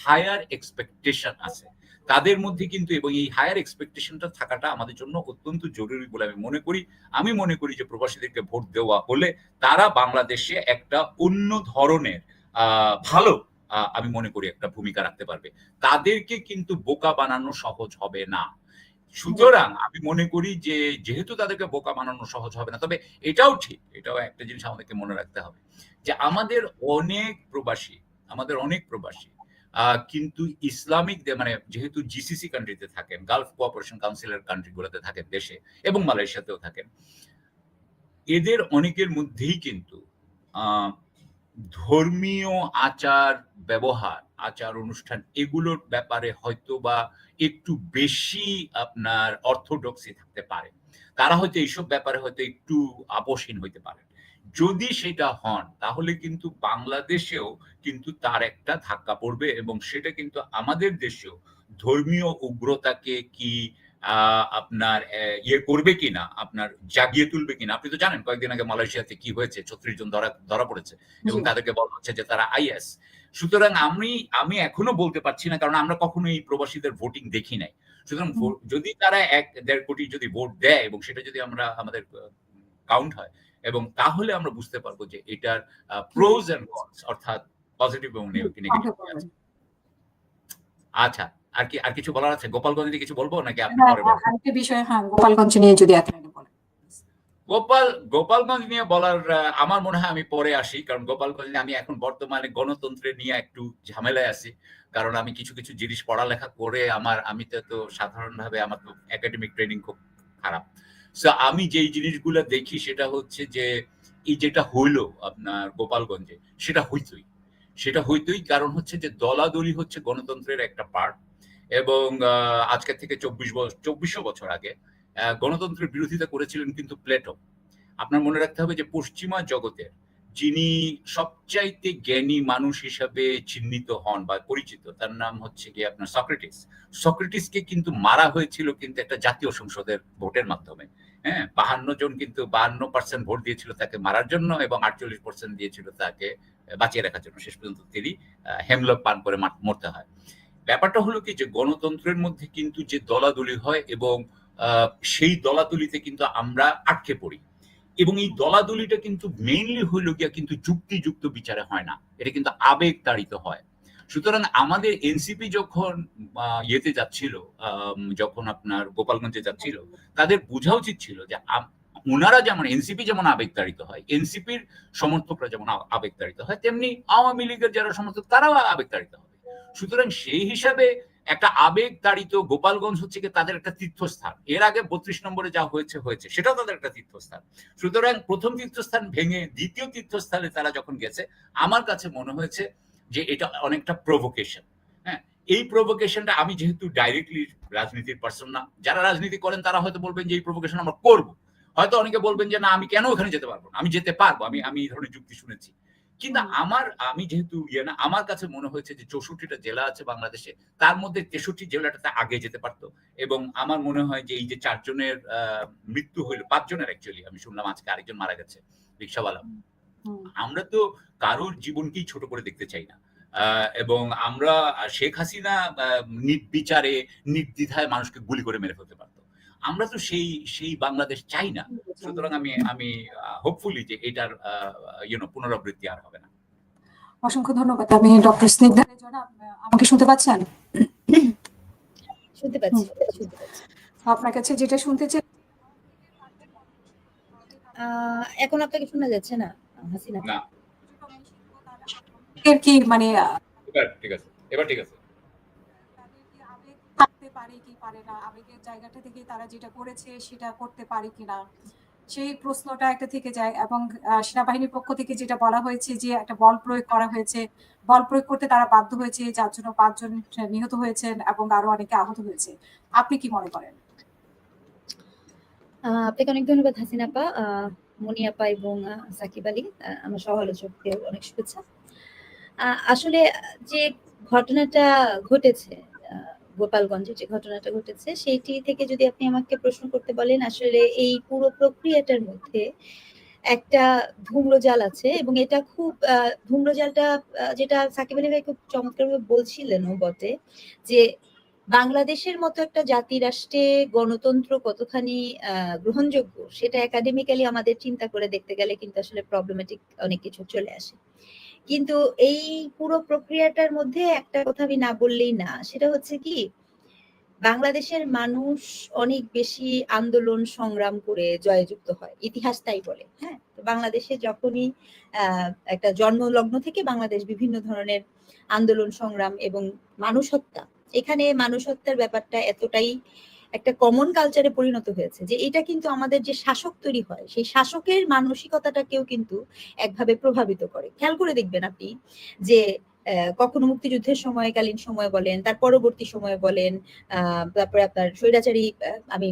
হায়ার এক্সপেকটেশন আছে তাদের মধ্যে কিন্তু, এবং এই হায়ার এক্সপেকটেশনটা থাকাটা আমাদের জন্য অত্যন্ত জরুরি বলে আমি মনে করি। আমি মনে করি যে প্রবাসীদেরকে ভোট দেওয়া হলে তারা বাংলাদেশে একটা অন্য ধরনের ভালো আমি মনে করি একটা ভূমিকা রাখতে পারবে। তাদেরকে কিন্তু বোকা বানানো সহজ হবে না। সুতরাং আমি মনে করি যে যেহেতু তাদেরকে বোকা বানানো সহজ হবে না, তবে এটাও ঠিক, এটাও একটা জিনিস আমাদেরকে মনে রাখতে হবে যে আমাদের অনেক প্রবাসী কিন্তু ইসলামিক মানে যেহেতু জিসিসি কান্ট্রিতে থাকেন, গালফ কোঅপারেশন কাউন্সিলের কান্ট্রি গুলোতে থাকেন দেশে, এবং মালয়েশিয়াতেও থাকেন, এদের অনেকের মধ্যেই কিন্তু ধর্মীয় আচার ব্যবহার, আচার অনুষ্ঠান এগুলোর ব্যাপারে হয়তো বা একটু বেশি আপনার অর্থোডক্সি থাকতে পারে। তারা হয়তো এইসব ব্যাপারে হয়তো একটু আপোষহীন হইতে পারে। যদি সেটা হন তাহলে কিন্তু বাংলাদেশেও কিন্তু তার একটা ধাক্কা পড়বে, এবং সেটা কিন্তু আমাদের দেশেও ধর্মীয় উগ্রতাকে কি আপনার ইয়ে করবে কিনা, আপনার জাগিয়ে তুলবে কিনা। আপনি তো জানেন কয়েকদিন আগে মালয়েশিয়াতে কি হয়েছে, ৩৬ জন ধরা পড়েছে এবং তাদেরকে বলা হচ্ছে যে তারা আইএস। সুতরাং আমি এখনো বলতে পারছি না, কারণ আমরা কখনো এই প্রবাসীদের ভোটিং দেখি নাই। সুতরাং যদি তারা ১-১.৫ কোটি যদি ভোট দেয় এবং সেটা যদি আমাদের কাউন্ট হয়, এবং তাহলে আমরা বুঝতে পারবো যে এটার প্রোজ এন্ড কনস, অর্থাৎ পজিটিভ এবং নেগেটিভ আছে। আচ্ছা, আর কিছু বলার আছে? গোপালগঞ্জ নিয়ে কিছু বলবো নাকি আপনি পরে বলবেন? আরেকটা বিষয়, গোপালগঞ্জ নিয়ে যদি আপনারা বলেন। গোপালগঞ্জ নিয়ে বলার আমার মনে হয় আমি পরে আসি, কারণ গোপালগঞ্জে আমি এখন বর্তমানে গণতন্ত্রের নিয়ে একটু ঝামেলায় আছি। কারণ আমি কিছু কিছু জিনিস পড়ালেখা করে আমি তো সাধারণভাবে আমার তো একাডেমিক ট্রেনিং খুব খারাপ। সো আমি যেই জিনিসগুলো দেখি সেটা হচ্ছে যে এই যেটা হইলো আপনার গোপালগঞ্জে, সেটা হইতোই কারণ হচ্ছে যে দলাদলি হচ্ছে গণতন্ত্রের একটা পার্ট। এবং আজকে থেকে ২৪০০ বছর আগে গণতন্ত্রের বিরোধিতা করেছিলেন কিন্তু প্লেটো। আপনার মনে রাখতে হবে যে পশ্চিমা জগতের যিনি সবচাইতে জ্ঞানী মানুষ হিসাবে চিহ্নিত হন বা পরিচিত, তার নাম হচ্ছে গিয়ে আপনার সক্রেটিসকে কিন্তু মারা হয়েছিল কিন্তু একটা জাতীয় সংসদের ভোটের মাধ্যমে। হ্যাঁ, ৫২ জন কিন্তু ৫২% ভোট দিয়েছিল তাকে মারার জন্য, এবং ৪৮% দিয়েছিল তাকে বাঁচিয়ে রাখার জন্য। শেষ পর্যন্ত তিনি হেমলক পান করে মরতে হয়। ব্যাপারটা হলো কি যে গণতন্ত্রের মধ্যে কিন্তু যে দলাদলি হয়, এবং সেই দলাদলিতে কিন্তু আমরা আটকে পড়ি, এবং এই দলাদলিটা কিন্তু মেইনলি হইল গিয়া কিন্তু যুক্তিযুক্ত বিচারে হয় না, এটা কিন্তু আবেগ তাড়িত হয়। সুতরাং আমাদের এনসিপি যখন ইয়েতে যাচ্ছিল, যখন আপনার গোপালগঞ্জে যাচ্ছিল, তাদের বোঝা উচিত ছিল যে ওনারা যেমন এনসিপি যেমন আবেগ তাড়িত হয়, এনসিপির সমর্থকরা যেমন আবেগ তাড়িত হয়, তেমনি আওয়ামী লীগের যারা সমর্থক তারাও আবেগ তাড়িত হবে। সুতরাং সেই হিসাবে একটা আবেগ তাড়িত গোপালগঞ্জ হচ্ছে কি তাদের একটা তীর্থস্থান। এর আগে ৩২ নম্বরে যা হয়েছে সেটাও তাদের একটা তীর্থস্থান। সুতরাং প্রথম তীর্থস্থান ভেঙে দ্বিতীয় তীর্থস্থানে তারা যখন গেছে, আমার কাছে মনে হয়েছে যে এটা অনেকটা প্রভোকেশন। হ্যাঁ, এই প্রভোকেশনটা, আমি যেহেতু ডাইরেক্টলি রাজনীতির পার্সন না, যারা রাজনীতি করেন তারা হয়তো বলবেন যে এই প্রভোকেশন আমরা করব, হয়তো অনেকে বলবেন যে না আমি কেন ওখানে যেতে পারবো না, আমি যেতে পারবো, আমি এই ধরনের যুক্তি শুনেছি। কিন্তু আমি যেহেতু না, আমার কাছে মনে হয়েছে যে ৬৪টা জেলা আছে বাংলাদেশে, তার মধ্যে ৬৩ জেলাটাতে আগে যেতে পারতো। এবং আমার মনে হয় যে এই যে ৪ জনের মৃত্যু হইলো, ৫ জনের অ্যাকচুয়ালি, আমি শুনলাম আজকে আরেকজন মারা গেছে, রিক্সাওয়ালা। আমরা তো কারোর জীবনকেই ছোট করে দেখতে চাই না, এবং আমরা শেখ হাসিনা নির্বিচারে নির্দ্বিধায় মানুষকে গুলি করে মেরে ফেলতে পারতো। আমরা তো সেই বাংলাদেশ চাই না। সুতরাং আমি হোপফুলি যে এটার পুনরাবৃত্তি আর হবে না। অসংখ্য ধন্যবাদ। আমি ডক্টর স্নিগ্ধা জনাব, আমাকে শুনতে পাচ্ছেন? শুনতে পাচ্ছি। আপনার কাছে যেটা শুনতে চাই, এখন আপনাকে শোনা যাচ্ছে না হাসিনা? না, কি মানে ঠিক আছে, এবার ঠিক আছে। থাকতে পারে কি পারে না, আবেগের জায়গাটা থেকে তারা যেটা করেছে সেটা করতে পারে কিনা, সেই প্রশ্নটা একটা থেকে যায়। এবং সেনাবাহিনীর পক্ষ থেকে যেটা বলা হয়েছে যে একটা বল প্রয়োগ করা হয়েছে, বল প্রয়োগ করতে তারা বাধ্য হয়েছে, যার জন্য 5 জন নিহত হয়েছেন এবং আরো অনেকে আহত হয়েছে। আপনি কি মনে করেন? আপনাকে অনেক ধন্যবাদ হাসিনা আপা, মনি আপা এবং সাকিব আলী, আমার সহ আলোচকদের অনেক শুভেচ্ছা। আসলে যে ঘটনাটা ঘটেছে, গোপালগঞ্জে যে ঘটনাটা ঘটেছে সেইটি থেকে যদি আপনি আমাকে প্রশ্ন করতে বলেন, আসলে এই পুরো প্রক্রিয়াটার মধ্যে একটা ধূম্রজাল আছে এবং এটা খুব ধূম্রজালটা যেটা সাকিব আলী ভাই খুব চমৎকারভাবে বলছিলেনও বটে, যে বাংলাদেশের মতো একটা জাতি রাষ্ট্রে গণতন্ত্র কতখানি গ্রহণযোগ্য সেটা একাডেমিক্যালি আমাদের চিন্তা করে দেখতে গেলে কিন্তু আসলে প্রবলেমেটিক অনেক কিছু চলে আসে। কিন্তু এই পুরো প্রক্রিয়াটার মধ্যে একটা কথা আমি না বললেই না, সেটা হচ্ছে কি, বাংলাদেশের মানুষ অনেক বেশি আন্দোলন সংগ্রাম করে জয়যুক্ত হয়, ইতিহাস তাই বলে। হ্যাঁ, তো বাংলাদেশে যখনই একটা জন্মলগ্ন থেকে বাংলাদেশ বিভিন্ন ধরনের আন্দোলন সংগ্রাম এবং মানুষ হত্যা, এখানে মানুষ হত্যার ব্যাপারটা এতটাই একটা কমন কালচারে পরিণত হয়েছে যে এটা কিন্তু আমাদের যে শাসক তৈরি হয় সেই শাসকের মানসিকতাটাকেও কিন্তু একভাবে প্রভাবিত করে। খেয়াল করে দেখবেন আপনি যে কখনো মুক্তিযুদ্ধের সময়কালীন সময় বলেন, তার পরবর্তী সময় বলেন, তারপরে আপনার স্বৈরাচারী, আমি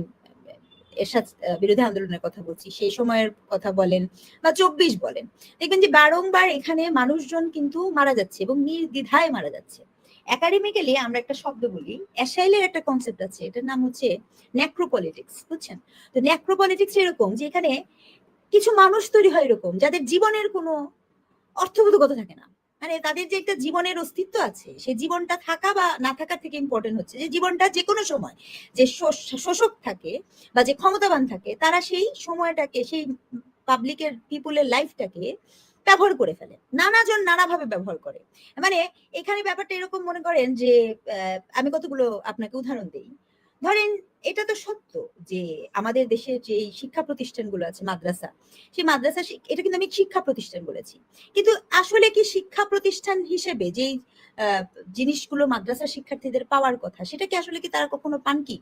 এরশাদ বিরোধী আন্দোলনের কথা বলছি, সেই সময়ের কথা বলেন বা 24 বলেন, দেখবেন যে বারংবার এখানে মানুষজন কিন্তু মারা যাচ্ছে এবং নির্দ্বিধায় মারা যাচ্ছে। একাডেমিক্যালি আমরা একটা শব্দ বলি, অ্যাসাইলের একটা কনসেপ্ট আছে, এটার নাম হচ্ছে নেক্রোপলিটিক্স, বুঝছেন? তো নেক্রোপলিটিক্স এরকম যে এখানে কিছু মানুষ তৈরি হয় এরকম যাদের জীবনের কোনো অর্থবোধকতা থাকে না, মানে তাদের যে একটা জীবনের অস্তিত্ব আছে, সেই জীবনটা থাকা বা না থাকার থেকে ইম্পর্টেন্ট হচ্ছে যে জীবনটা যে কোনো সময় যে শোষক থাকে বা যে ক্ষমতাবান থাকে তারা সেই সময়টাকে, সেই পাবলিকের পিপুলের লাইফটাকে ব্যবহার করে ফেলে, নানাজন নানাভাবে ব্যবহার করে। মানে এখানে ব্যাপারটা এরকম মনে করেন যে আমি কতগুলো আপনাকে উদাহরণ দিই। ধরেন এটা তো সত্য যে আমাদের দেশের যে শিক্ষা প্রতিষ্ঠানগুলো আছে, মাদ্রাসা, সেই মাদ্রাসা, এটা কিন্তু আমি শিক্ষা প্রতিষ্ঠান বলেছি, কিন্তু আসলে কি শিক্ষা প্রতিষ্ঠান হিসেবে যেই জিনিসগুলো মাদ্রাসা শিক্ষার্থীদের পাওয়ার কথা সেটা কি আসলে কি তারা কখনো পান কি?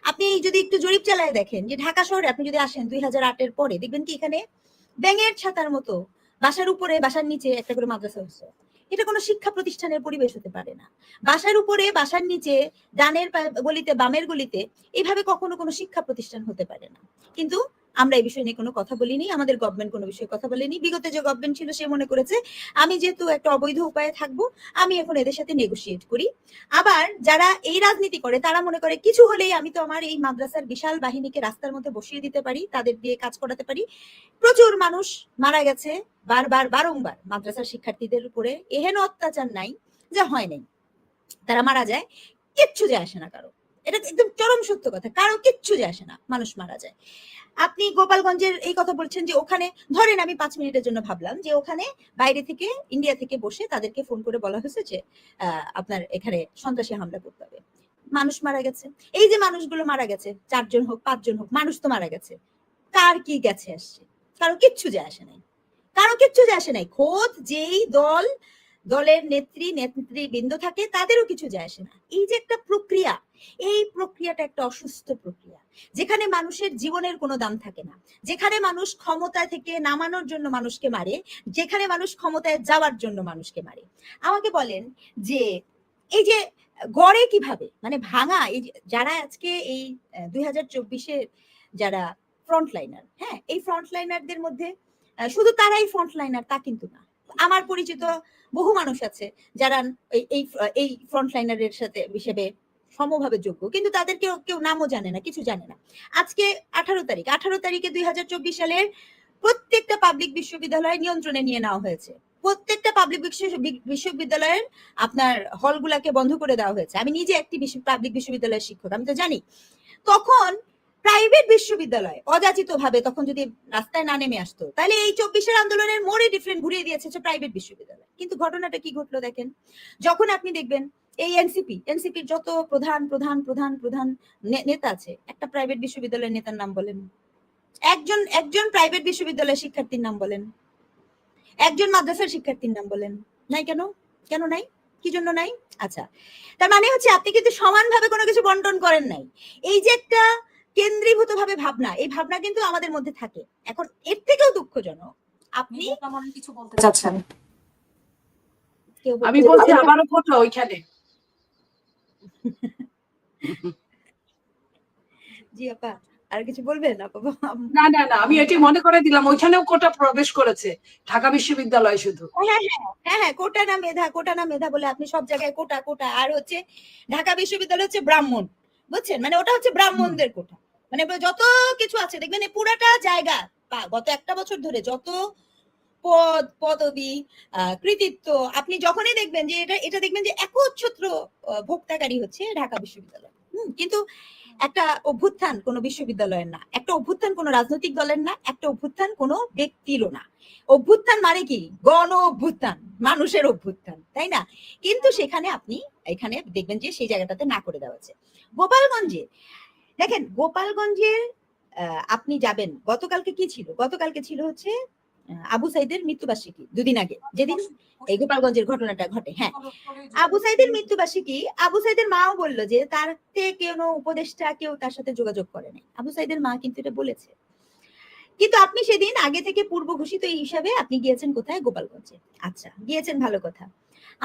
আপনি যদি একটু জরিপ চালায় দেখেন যে ঢাকা শহরে আপনি যদি আসেন 2008-এর পরে, দেখবেন কি এখানে ব্যাঙের ছাতার মতো বাসার উপরে বাসার নিচে একটা করে মাদ্রাসা হচ্ছে। এটা কোনো শিক্ষা প্রতিষ্ঠানের পরিবেশ হতে পারে না। বাসার উপরে বাসার নিচে, ডানের গলিতে বামের গলিতে, এইভাবে কখনো কোনো শিক্ষা প্রতিষ্ঠান হতে পারে না। কিন্তু আমরা এই বিষয় নিয়ে কোনো কথা বলিনি, আমাদের গভর্নমেন্ট কোনো বিষয়ে কথা বলেনি। বিগত যে গভর্নমেন্ট ছিল সে মনে করেছে আমি যেহেতু একটা অবৈধ উপায়ে থাকবো, আমি এখন এদের সাথে নেগোশিয়েট করি। আবার যারা এই রাজনীতি করে তারা মনে করে কিছু হলেই আমি তো আমার এই মাদ্রাসার বিশাল বাহিনীকে রাস্তার মধ্যে বসিয়ে দিতে পারি, তাদের দিয়ে কাজ করাতে পারি। প্রচুর মানুষ মারা গেছে বারংবার মাদ্রাসার শিক্ষার্থীদের উপরে এহেন অত্যাচার নাই যা হয় নাই, তারা মারা যায়, কিচ্ছু যায় আসে না কারো। এটা একদম চরম সত্য কথা, কারো কিচ্ছু যায় আসে না, মানুষ মারা যায়। আপনি গোপালগঞ্জের এই কথা বলছেন যে ওখানে, ধরেন আমি 5 মিনিটের জন্য ভাবলাম যে ওখানে বাইরে থেকে, ইন্ডিয়া থেকে বসে তাদেরকে ফোন করে বলা হয়েছে যে আপনার এখানে সন্ত্রাসী হামলা করতে হবে, মানুষ মারা গেছে। এই যে মানুষগুলো মারা গেছে, 4 জন হোক 5 জন হোক, মানুষ তো মারা গেছে, কার কি গেছে আসছে, কারো কিচ্ছু যায় আসে নাই, কারো কিচ্ছু যায় আসে নাই। খোদ যেই দলের নেতৃবৃন্দ থাকে তাদেরও কিছু যায় আসে না। এই যে একটা প্রক্রিয়া, এই প্রক্রিয়াটা একটা অসুস্থ প্রক্রিয়া, যেখানে মানুষের জীবনের কোনো দাম থাকে না, যেখানে মানুষ ক্ষমতা থেকে নামানোর জন্য মানুষকে মারে, যেখানে মানুষ ক্ষমতায় যাওয়ার জন্য মানুষকে মারে। আমাকে বলেন যে এই যে গড়ে কিভাবে, মানে ভাঙা, এই যারা আজকে এই 2024-এর যারা ফ্রন্টলাইনার, হ্যাঁ, এই ফ্রন্টলাইনারদের মধ্যে শুধু তারাই ফ্রন্টলাইনার তা কিন্তু না। আমার পরিচিত বহু মানুষ আছে যারা এই ফ্রন্টলাইনারের সাথে হিসেবে সমভাবে যোগ্য, কিন্তু তাদের কেউ নামও জানে না, কিছু জানে না। আজকে 18 তারিখে 2024 সালের প্রত্যেকটা পাবলিক বিশ্ববিদ্যালয় নিয়ন্ত্রণে নিয়ে নেওয়া হয়েছে। প্রত্যেকটা পাবলিক বিশ্ববিদ্যালয়ের আপনার হলগুলাকে বন্ধ করে দেওয়া হয়েছে। আমি নিজে একটি পাবলিক বিশ্ববিদ্যালয়ের শিক্ষক, আমি তো জানি। তখন প্রাইভেট বিশ্ববিদ্যালয় অযাচিত ভাবে তখন যদি রাস্তায় না নেমে আসতো, তাহলে এই 24-এর আন্দোলনের মোড়ে ডিফারেন্ট ঘুরিয়ে দিয়েছে প্রাইভেট বিশ্ববিদ্যালয়। কিন্তু ঘটনাটা কি ঘটলো দেখেন, যখন আপনি দেখবেন এই এনসিপির যত প্রধান নেতা আছে, একটা প্রাইভেট বিশ্ববিদ্যালয়ের নেতার নাম বলেন, একজন প্রাইভেট বিশ্ববিদ্যালয়ের শিক্ষার্থীর নাম বলেন, একজন মাদ্রাসার শিক্ষার্থীর নাম বলেন। নাই কেন? কেন নাই? কি জন্য নাই? আচ্ছা, তার মানে হচ্ছে আপনি কিন্তু সমানভাবে কোনো কিছু বন্টন করেন নাই। এই যে একটা কেন্দ্রীভূত ভাবে ভাবনা, এই ভাবনা কিন্তু আমাদের মধ্যে থাকে। এখন এর থেকেও দুঃখজনক আপনি কিছু বলতে চাচ্ছেন? কেউ আমি বলছি আবারও ফটো ওইখানে। জি আপা, আর কিছু বলবেন আপা? না না না, আমি এটি মনে করে দিলাম ওইখানেও কোটা প্রবেশ করেছে, ঢাকা বিশ্ববিদ্যালয় শুধু। হ্যাঁ হ্যাঁ হ্যাঁ, কোটা না মেধা, কোটা না মেধা বলে আপনি সব জায়গায় কোটা কোটা। আর হচ্ছে ঢাকা বিশ্ববিদ্যালয় হচ্ছে ব্রাহ্মণ, বুঝছেন, মানে ওটা হচ্ছে ব্রাহ্মণদের কোটা। মানে যত কিছু আছে দেখবেন এই পুরাটা জায়গা গত একটা বছর ধরে যত পদ পদবি কৃতিত্ব আপনি যখনই দেখবেন যে এটা দেখবেন যে একচ্ছত্র ভোক্তাকারী হচ্ছে ঢাকা বিশ্ববিদ্যালয়। কিন্তু একটা অভ্যুত্থান কোনো বিশ্ববিদ্যালয়ের না, একটা অভ্যুত্থান কোনো রাজনৈতিক দলের না, একটা অভ্যুত্থান কোনো ব্যক্তিরও না। অভ্যুত্থান মানে কি? গণ অভ্যুত্থান, মানুষের অভ্যুত্থান, তাই না? কিন্তু সেখানে আপনি এখানে দেখবেন যে সেই জায়গাটাতে না করে দেওয়া আছে। গোপালগঞ্জে দেখেন, গোপালগঞ্জের আপনি যাবেন, গতকালকে কি ছিল? গতকালকে ছিল হচ্ছে আবু সাইদের মৃত্যুবার্ষিকী, দুদিন আগে যেদিন এই গোপালগঞ্জের ঘটনাটা ঘটে। হ্যাঁ, আবু সাইদের মৃত্যুবার্ষিকী। আবু সাইদের মাও বললো যে তার কোনো উপদেষ্টা কেউ তার সাথে যোগাযোগ করে নাই। আবু সাইদের মা কিন্তু এটা বলেছে। কিন্তু আপনি সেদিন আগে থেকে পূর্ব ঘোষিত এই হিসাবে আপনি গিয়েছেন কোথায়? গোপালগঞ্জে। আচ্ছা, গিয়েছেন, ভালো কথা।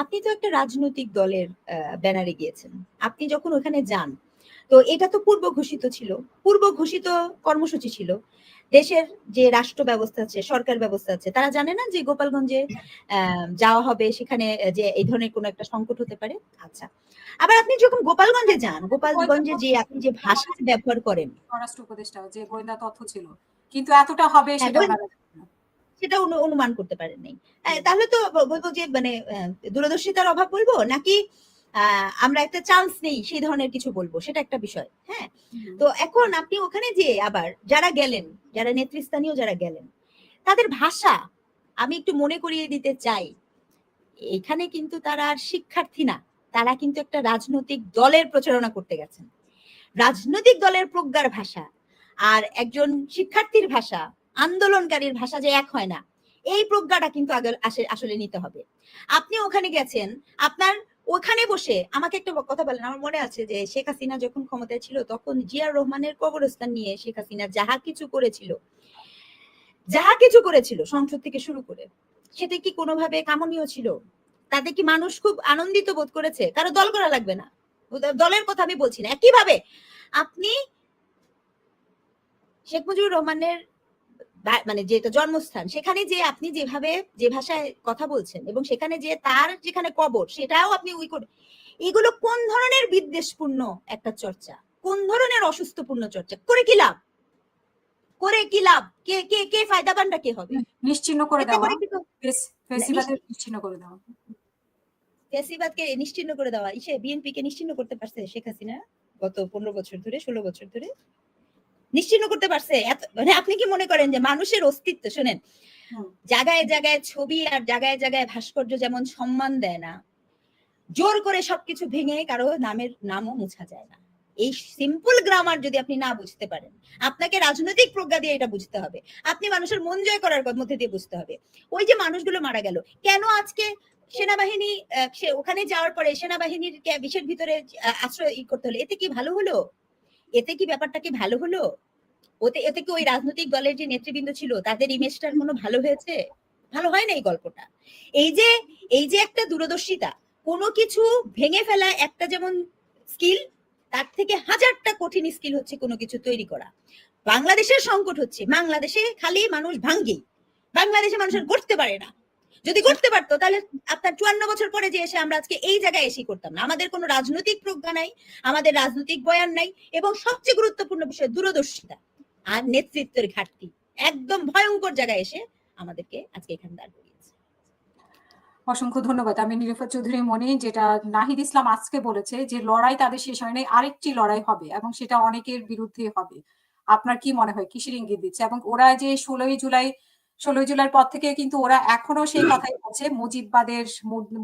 আপনি তো একটা রাজনৈতিক দলের ব্যানারে গিয়েছেন। আপনি যখন ওখানে যান, তো এটা তো পূর্ব ঘোষিত ছিল, পূর্ব ঘোষিত কর্মসূচি ছিল। দেশের যে রাষ্ট্র ব্যবস্থা আছে, সরকার ব্যবস্থা আছে, তারা জানে না যে গোপালগঞ্জে যাওয়া হবে, সেখানে যে এই ধরনের কোনো একটা সংকট হতে পারে। আচ্ছা, আবার আপনি যখন গোপালগঞ্জে যান, গোপালগঞ্জে যে আপনি যে ভাষা ব্যবহার করেন, স্বরাষ্ট্র উপদেষ্টা যে গোয়েন্দা তথ্য ছিল, কিন্তু এতটা হবে সেটা অনুমান করতে পারেননি। তাহলে তো বলবো যে মানে দূরদর্শিতার অভাব বলবো, নাকি আমরা একটা চান্স নেই সেই ধরনের কিছু বলবো, সেটা একটা বিষয়। হ্যাঁ, তো এখন আপনি ওখানে যে আবার যারা গেলেন, যারা নেতৃস্থানীয় যারা গেলেন, তাদের ভাষা আমি একটু মনে করিয়ে দিতে চাই। এখানে কিন্তু তারা আর শিক্ষার্থী না, তারা কিন্তু একটা রাজনৈতিক দলের প্রচারণা করতে গেছেন। রাজনৈতিক দলের প্রজ্ঞার ভাষা আর একজন শিক্ষার্থীর ভাষা, আন্দোলনকারীর ভাষা যে এক হয় না, এই প্রজ্ঞাটা কিন্তু আসলে নিতে হবে। আপনি ওখানে গেছেন, আপনার ওখানে বসে আমাকে একটা কথা বলেন। আমার মনে আছে যে শেখ হাসিনা যখন ক্ষমতায় ছিল, তখন জিয়ার রহমানের কবরস্থান নিয়ে শেখ হাসিনা যাহা কিছু করেছিল সংসদ থেকে শুরু করে, সেটা কি কোনোভাবে কামনীয় ছিল? তাতে কি মানুষ খুব আনন্দিত বোধ করেছে? কারো দল করা লাগবে না, দলের কথা আমি বলছি না। একইভাবে আপনি শেখ মুজিবুর রহমানের মানে যেটা জন্মস্থান, সেখানে যে আপনি যেভাবে যে ভাষায় কথা বলছেন এবং সেখানে যে তার যেখানে কবর, সেটাও আপনি এগুলো কোন ধরনের বিদ্বেষপূর্ণ একটা চর্চা, কোন ধরনের অসুস্থপূর্ণ চর্চা করে কি লাভ? করে কি লাভ? কে কে কে ফায়দাবানটা কে হবে? নিশ্চিহ্ন করে দেওয়া, ফেসিবাদের নিশ্চিহ্ন করে দেওয়া, ফেসিবাদকে নিশ্চিহ্ন করে দেওয়া। বিএনপি কে নিশ্চিহ্ন করতে পারছে শেখ হাসিনা গত 15 বছর ধরে, 16 বছর ধরে নিশ্চিহ্ন করতে পারছে? মানে আপনি কি মনে করেন যে মানুষের অস্তিত্ব, শোনেন, জায়গায় জায়গায় ছবি আর জায়গায় জায়গায় ভাস্কর্য যেমন সম্মান দেয় না, জোর করে সবকিছু ভেঙে কারো নামও মুছা যায় না। এই সিম্পল গ্রামার যদি আপনি না বুঝতে পারেন, আপনাকে রাজনৈতিক প্রজ্ঞা দিয়ে এটা বুঝতে হবে, আপনি মানুষের মন জয় করার মধ্যে দিয়ে বুঝতে হবে। ওই যে মানুষগুলো মারা গেল কেন? আজকে সেনাবাহিনী ওখানে যাওয়ার পরে সেনাবাহিনীর বিষের ভিতরে আশ্রয় করতে হলো, এতে কি ভালো হলো? এতে কি ব্যাপারটা কি ভালো হলো? এতে কি ওই রাজনৈতিক দলের যে নেতৃবৃন্দ ছিল তাদের ইমেজটার কোনো ভালো হয়েছে? ভালো হয় না এই গল্পটা। এই যে একটা দূরদর্শিতা, কোনো কিছু ভেঙে ফেলা একটা যেমন স্কিল, তার থেকে হাজারটা কঠিন স্কিল হচ্ছে কোনো কিছু তৈরি করা। বাংলাদেশের সংকট হচ্ছে, বাংলাদেশে খালি মানুষ ভাঙ্গি, বাংলাদেশে মানুষের গড়তে পারে না। যদি করতে পারতো তাহলে আপনার 54 বছর পরে যে এসে আমরা আজকে এই জায়গায় এসে করতাম না। আমাদের কোনো রাজনৈতিক প্রজ্ঞা নাই, আমাদের রাজনৈতিক বয়ান নাই, এবং সবচেয়ে গুরুত্বপূর্ণ বিষয় দূরদর্শিতা আর নেতৃত্বের ঘাটতি একদম ভয়ঙ্কর জায়গায় এসে আমাদেরকে আজকে এখানে দাঁড় করিয়েছে। অসংখ্য ধন্যবাদ। আমি নিরুফা চৌধুরী মনি, যেটা নাহিদ ইসলাম আজকে বলেছে যে লড়াই তাদের শেষ হয় নাই, আরেকটি লড়াই হবে এবং সেটা অনেকের বিরুদ্ধে হবে। আপনার কি মনে হয় কিসের ইঙ্গিত দিচ্ছে? এবং ওরা যে 16 জুলাইয়ের পর থেকে কিন্তু ওরা এখনো সেই কথাই বলছে,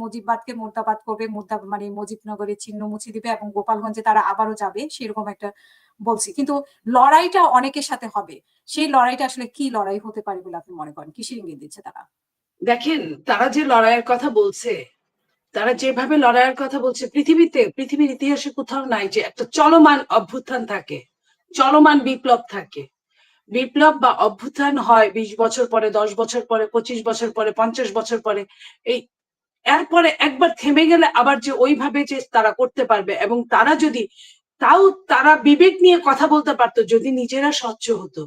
মুজিববাদকে মুর্দাবাদ করবে, মানে মুজিবনগরের চিহ্ন মুছে দিবে এবং গোপালগঞ্জে তারা আবারও যাবে, সেরকম একটা বলছি। কিন্তু লড়াইটা অনেকের সাথে হবে, সেই লড়াইটা আসলে কি লড়াই হতে পারে বলে আপনি মনে করেন? কিসের ইঙ্গিত দিচ্ছে তারা? দেখেন, তারা যে লড়াইয়ের কথা বলছে, তারা যেভাবে লড়াইয়ের কথা বলছে, পৃথিবীর ইতিহাসে কোথাও নাই যে একটা চলমান অভ্যুত্থান থাকে, চলমান বিপ্লব থাকে। বিপ্লব বা অভ্যুত্থান হয় 20 বছর পরে, 10 বছর পরে, 25 বছর পরে, 50 বছর পরে। এই এরপরে একবার থেমে গেলে আবার যে ওইভাবে যে তারা করতে পারবে, এবং তারা যদি তাও তারা বিবেক নিয়ে কথা বলতে পারতো যদি নিজেরা স্বচ্ছ হতো।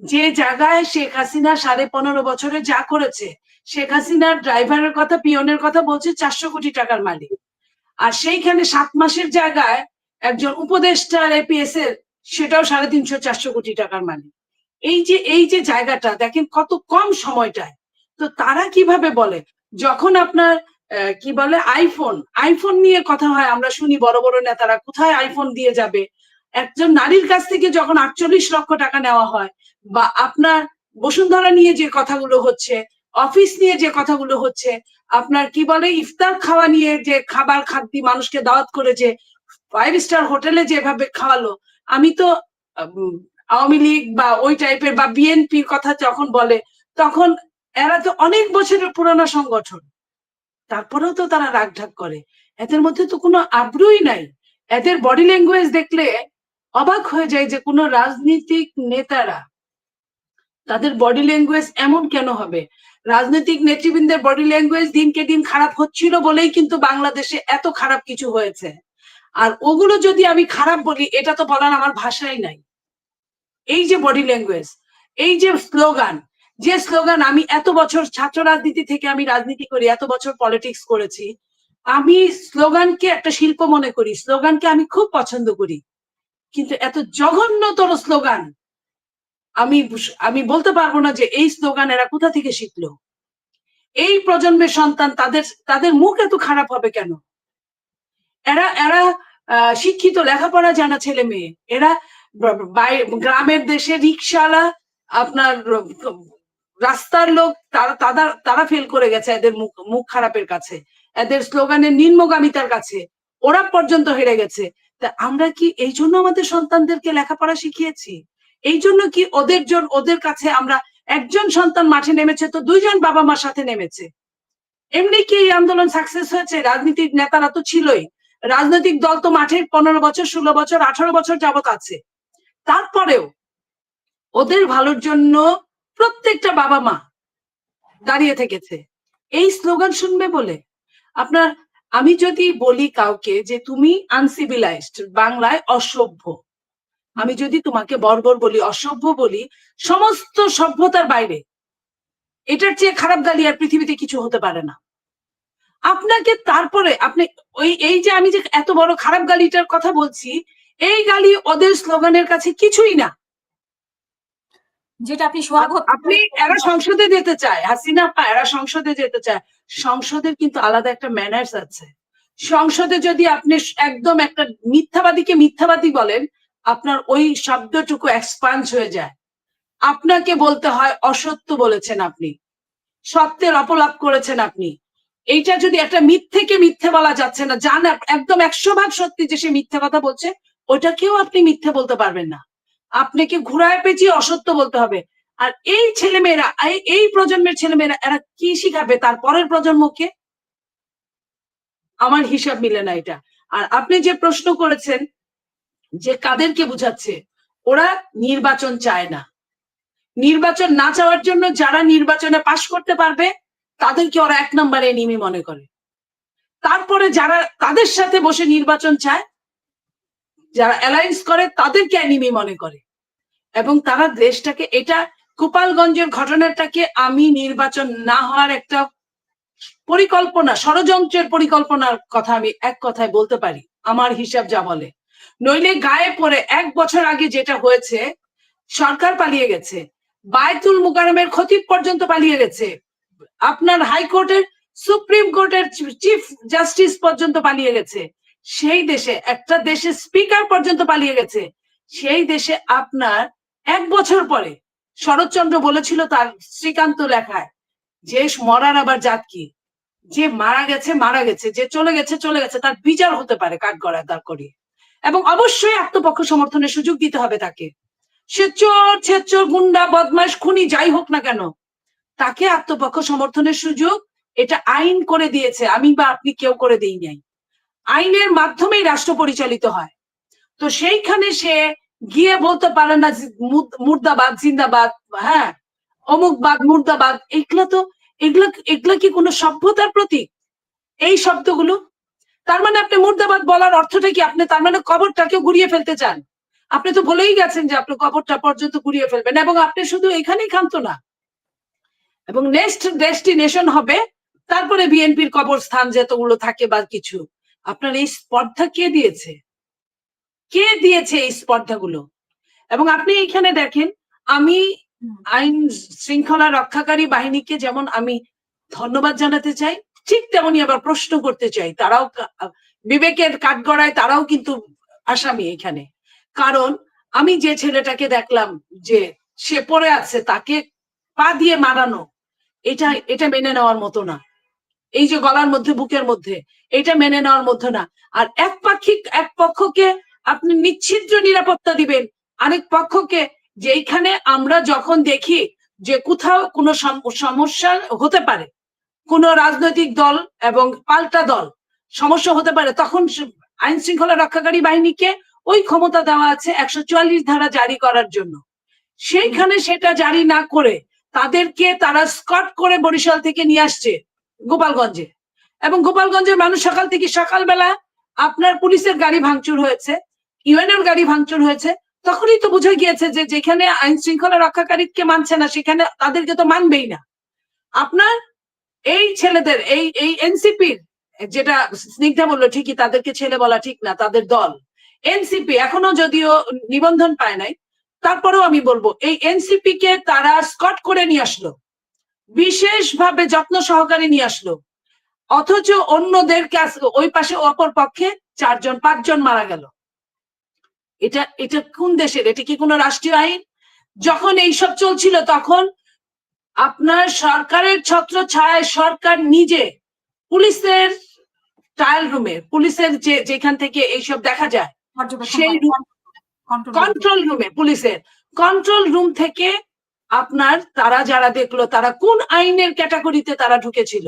যে জায়গায় শেখ হাসিনা 15.5 বছরে যা করেছে, শেখ হাসিনার ড্রাইভারের কথা, পিয়নের কথা বলছে 400 কোটি টাকার মালিক, আর সেইখানে 7 মাসের জায়গায় একজন উপদেষ্টার এপিএস এর সেটাও 350-400 কোটি টাকার মালিক। এই যে জায়গাটা দেখেন কত কম সময়টায়। তো তারা কিভাবে বলে, যখন আপনার কি বলে আইফোন নিয়ে কথা হয়, আমরা শুনি বড় বড় নেতারা কোথায় আইফোন দিয়ে যাবে, একজন নারীর কাছ থেকে যখন 48 লক্ষ টাকা নেওয়া হয়, বা আপনার বসুন্ধরা নিয়ে যে কথাগুলো হচ্ছে, অফিস নিয়ে যে কথাগুলো হচ্ছে, আপনার কি বলে ইফতার খাওয়া নিয়ে যে খাদ্য মানুষকে দাওয়াত করে যে 5 স্টার হোটেলে যেভাবে খাওয়ালো, আমি তো আওয়ামী লীগ বা ওই টাইপের বা বিএনপির কথা যখন বলে, তখন এরা তো অনেক বছরের পুরানো সংগঠন, তারপরেও তো তারা রাগঢাক করে। এদের মধ্যে তো কোনো আগ্রহই নাই। এদের বডি ল্যাঙ্গুয়েজ দেখলে অবাক হয়ে যায় যে কোনো রাজনৈতিক নেতারা, তাদের বডি ল্যাঙ্গুয়েজ এমন কেন হবে? রাজনৈতিক নেতৃবৃন্দের বডি ল্যাঙ্গুয়েজ দিনকে দিন খারাপ হচ্ছিল বলেই কিন্তু বাংলাদেশে এত খারাপ কিছু হয়েছে। আর ওগুলো যদি আমি খারাপ বলি, এটা তো বলার আমার ভাষাই নাই। এই যে বডি ল্যাঙ্গুয়েজ, এই যে স্লোগান, আমি এত বছর ছাত্র রাজনীতি থেকে আমি রাজনীতি করি, এত বছর পলিটিক্স করেছি, আমি স্লোগানকে একটা শিল্প মনে করি, স্লোগানকে আমি খুব পছন্দ করি, কিন্তু এত জঘন্যতর স্লোগান আমি বলতে পারবো না যে এই স্লোগান এরা কোথা থেকে শিখলো। এই প্রজন্মের সন্তান, তাদের মুখ এত খারাপ হবে কেন? এরা শিক্ষিত, লেখাপড়া জানা ছেলে মেয়ে, এরা গ্রামের দেশে রিক্সাওয়ালা, আপনার রাস্তার লোক, তারা ফেল করে গেছে এদের মুখ খারাপের কাছে, এদের স্লোগানের নিম্নগামিতার কাছে ওরা পর্যন্ত হেরে গেছে। তা আমরা কি এই জন্য আমাদের সন্তানদেরকে লেখাপড়া শিখিয়েছি? এই জন্য কি ওদের কাছে আমরা, একজন সন্তান মাঠে নেমেছে তো 2 জন বাবা মার সাথে নেমেছে? এমনি কি এই আন্দোলন সাকসেস হয়েছে? রাজনীতিক নেতারা তো ছিলই, রাজনৈতিক দল তো মাঠে 15 বছর, 16 বছর, 18 বছর যাবত আছে। তারপরেও ওদের ভালোর জন্য প্রত্যেকটা বাবা মা দাঁড়িয়ে থেকেছে এই স্লোগান শুনবে বলে। আমি যদি বলি কাউকে যে তুমি আনসিভিলাইজড, বাংলায় অসভ্য, আমি যদি তোমাকে বর্বর বলি, অসভ্য বলি, সমস্ত সভ্যতার বাইরে, এটার চেয়ে খারাপ গালি আর পৃথিবীতে কিছু হতে পারে না। আপনাকে তারপরে এই যে আমি যে এত বড় খারাপ গালিটার কথা বলছি, এই গালি ওদের স্লোগানের কাছে কিছুই না। যেটা আপনি স্বাগত, এরা সংসদে যেতে চায়, হাসিনা আপা এরা সংসদে যেতে চায়। সংসদের কিন্তু আলাদা একটা ম্যানার্স আছে। সংসদে যদি আপনি একদম একটা মিথ্যাবাদীকে মিথ্যাবাদী বলেন, আপনার ওই শব্দটুকু এক্সপান্স হয়ে যায়। আপনাকে বলতে হয় অসত্য বলেছেন আপনি, সত্যের অপলাপ করেছেন আপনি। এইটা যদি একটা মিথ্যেকে মিথ্যে বলা যাচ্ছে না, জান একদম 100% সত্যি যে সে মিথ্যে কথা বলছে, ওটাকেও আপনি মিথ্যে বলতে পারবেন না, আপনাকে ঘুরায় পেঁচিয়ে অসত্য বলতে হবে। আর এই ছেলেমেয়েরা, এই প্রজন্মের ছেলেমেয়েরা, এরা কি শিখাবে তার পরের প্রজন্মকে? আমার হিসাব মিলে না এটা। আর আপনি যে প্রশ্ন করেছেন যে কাদেরকে বুঝাচ্ছে, ওরা নির্বাচন চায় না। নির্বাচন না চাওয়ার জন্য যারা নির্বাচনে পাশ করতে পারবে তাদেরকে ওরা 1 নম্বরে এনিমি মনে করে। তারপরে যারা তাদের সাথে বসে নির্বাচন চায়, যারা অ্যালায়েন্স করে, তাদেরকে এনিমি মনে করে। এবং তারা দেশটাকে, এটা গোপালগঞ্জের ঘটনাটাকে আমি নির্বাচন না হওয়ার একটা পরিকল্পনা, ষড়যন্ত্রের পরিকল্পনার কথা আমি এক কথায় বলতে পারি, আমার হিসাব যা বলে। নইলে গায়ে পড়ে 1 বছর আগে যেটা হয়েছে, সরকার পালিয়ে গেছে, বায়তুল মুকাররমের খতিব পর্যন্ত পালিয়ে গেছে, আপনার হাইকোর্টের, সুপ্রিম কোর্টের চিফ জাস্টিস পর্যন্ত পালিয়ে গেছে, সেই দেশে একটা দেশের স্পিকার পর্যন্ত পালিয়ে গেছে। সেই দেশে আপনার 1 বছর পরে শরৎচন্দ্র বলেছিল তার শ্রীকান্ত লেখায় যে মরার আবার জাত কি, যে মারা গেছে, যে চলে গেছে, তার বিচার হতে পারে কাঠগড়ায় দাঁড় করিয়ে, এবং অবশ্যই আত্মপক্ষ সমর্থনের সুযোগ দিতে হবে তাকে। সে চোর, ছেচোর, গুন্ডা, বদমাশ, খুনি যাই হোক না কেন, তাকে আত্মপক্ষ সমর্থনের সুযোগ এটা আইন করে দিয়েছে, আমি বা আপনি কেউ করে দিই নাই। আইনের মাধ্যমেই রাষ্ট্র পরিচালিত হয়। তো সেইখানে সে গিয়ে বলতে পারে না যে মুর্দাবাদ জিন্দাবাদ, হ্যাঁ অমুকবাদ মুর্দাবাদ, এগুলা কি কোনো সভ্যতার প্রতীক এই শব্দগুলো? তার মানে আপনি মুর্দাবাদ বলার অর্থটা কি? আপনি তার মানে কবরটাকে গুড়িয়ে ফেলতে চান? আপনি তো বলেই গেছেন যে আপনি কবরটা পর্যন্ত গুড়িয়ে ফেলবেন, এবং আপনি শুধু এখানেই ক্ষান্ত না, এবং নেক্সট ডেস্টিনেশন হবে তারপরে বিএনপির কবরস্থান যেতগুলো থাকে বা কিছু। আপনার এই স্পর্ধা কে দিয়েছে? কে দিয়েছে এই স্পর্ধাগুলো? এবং আপনি এখানে দেখেন, আমি আইন শৃঙ্খলা রক্ষাকারী বাহিনীকে যেমন আমি ধন্যবাদ জানাতে চাই, ঠিক তেমনি আবার প্রশ্ন করতে চাই। তারাও বিবেকের কাঠগড়ায় তারাও কিন্তু আসামি এখানে। কারণ আমি যে ছেলেটাকে দেখলাম যে সে পড়ে আছে, তাকে পা দিয়ে মারানো, এটা মেনে নেওয়ার মতো না। এই যে গলার মধ্যে বুকের মধ্যে, এটা মেনে নেওয়ার মতো না। আর এক পক্ষকে আপনি নিশ্চিদ্র নিরাপত্তা দিবেন, আরেক পক্ষকে যেখানে আমরা যখন দেখি যে কোথাও কোনো সমস্যা হতে পারে, কোন রাজনৈতিক দল এবং পাল্টা দল সমস্যা হতে পারে, তখন আইন শৃঙ্খলা রক্ষাকারী বাহিনীকে ওই ক্ষমতা দেওয়া আছে 144 ধারা জারি করার জন্য। সেইখানে সেটা জারি না করে তাদেরকে তারা স্কট করে বরিশাল থেকে নিয়ে আসছে গোপালগঞ্জে, এবং গোপালগঞ্জের মানুষ সকালবেলা আপনার পুলিশের গাড়ি ভাঙচুর হয়েছে, ইউএনএর গাড়ি ভাঙচুর হয়েছে, তখনই তো বোঝা গিয়েছে যে যেখানে আইন শৃঙ্খলা রক্ষাকারীকে মানছে না সেখানে তাদেরকে তো মানবেই না। আপনার এই ছেলেদের এই এনসিপির, যেটা স্নিগ্ধা বললো ঠিকই, তাদেরকে ছেলে বলা ঠিক না, তাদের দল এনসিপি এখনো যদিও নিবন্ধন পায় নাই, তারপরেও আমি বলবো এই এনসিপি কে তারা স্কট করে নিয়ে আসলো, বিশেষভাবে যত্ন সহকারে নিয়ে আসলো, অথচ অন্যদের কাছে ওই পাশে অপর পক্ষে 4-5 জন মারা গেল। এটা কোন দেশের? এটা কি কোনো রাষ্ট্রীয় আইন? যখন এইসব চলছিল তখন আপনার সরকারের ছত্র ছায় সরকার নিজে পুলিশের ট্রায়াল রুমে, পুলিশের যেখান থেকে এইসব দেখা যায় সেই কন্ট্রোল রুমে, পুলিশের কন্ট্রোল রুম থেকে আপনার তারা যারা দেখলো তারা কোন আইনের ক্যাটাগরিতে তারা ঢুকেছিল,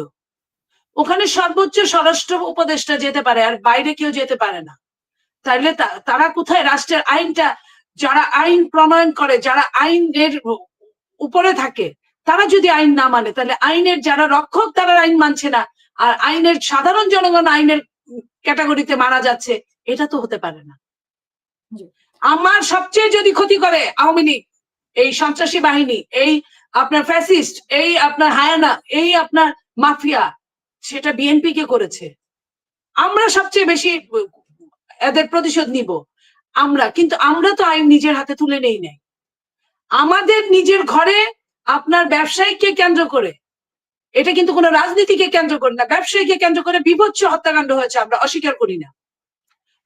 ওখানে সর্বোচ্চ স্বরাষ্ট্র উপদেষ্টা যেতে পারে, আর বাইরে কেউ যেতে পারে না। তাইলে তারা কোথায়? রাষ্ট্রের আইনটা, যারা আইন প্রণয়ন করে, যারা আইনের উপরে থাকে, তারা যদি আইন না মানে, তাহলে আইনের যারা রক্ষক তারা আইন মানছে না, আর আইনের সাধারণ জনগণ আইনের ক্যাটাগরিতে মারা যাচ্ছে, এটা তো হতে পারে না। আমার সবচেয়ে যদি ক্ষতি করে আওয়ামী লীগ, এই সন্ত্রাসী বাহিনী, এই আপনার ফ্যাসিস্ট, এই আপনার হায়ানা, এই আপনার মাফিয়া, সেটা বিএনপি কে করেছে। আমরা সবচেয়ে বেশি এদের প্রতিশোধ নিব আমরা, কিন্তু আমরা তো আইন নিজের হাতে তুলে নেই নাই। আমাদের নিজের ঘরে আপনার ব্যবসায়ীকে কেন্দ্র করে, এটা কিন্তু কোনো রাজনীতিকে কেন্দ্র করে না, ব্যবসায়ীকে কেন্দ্র করে বিভৎস হত্যাকাণ্ড হয়েছে, আমরা অস্বীকার করি না।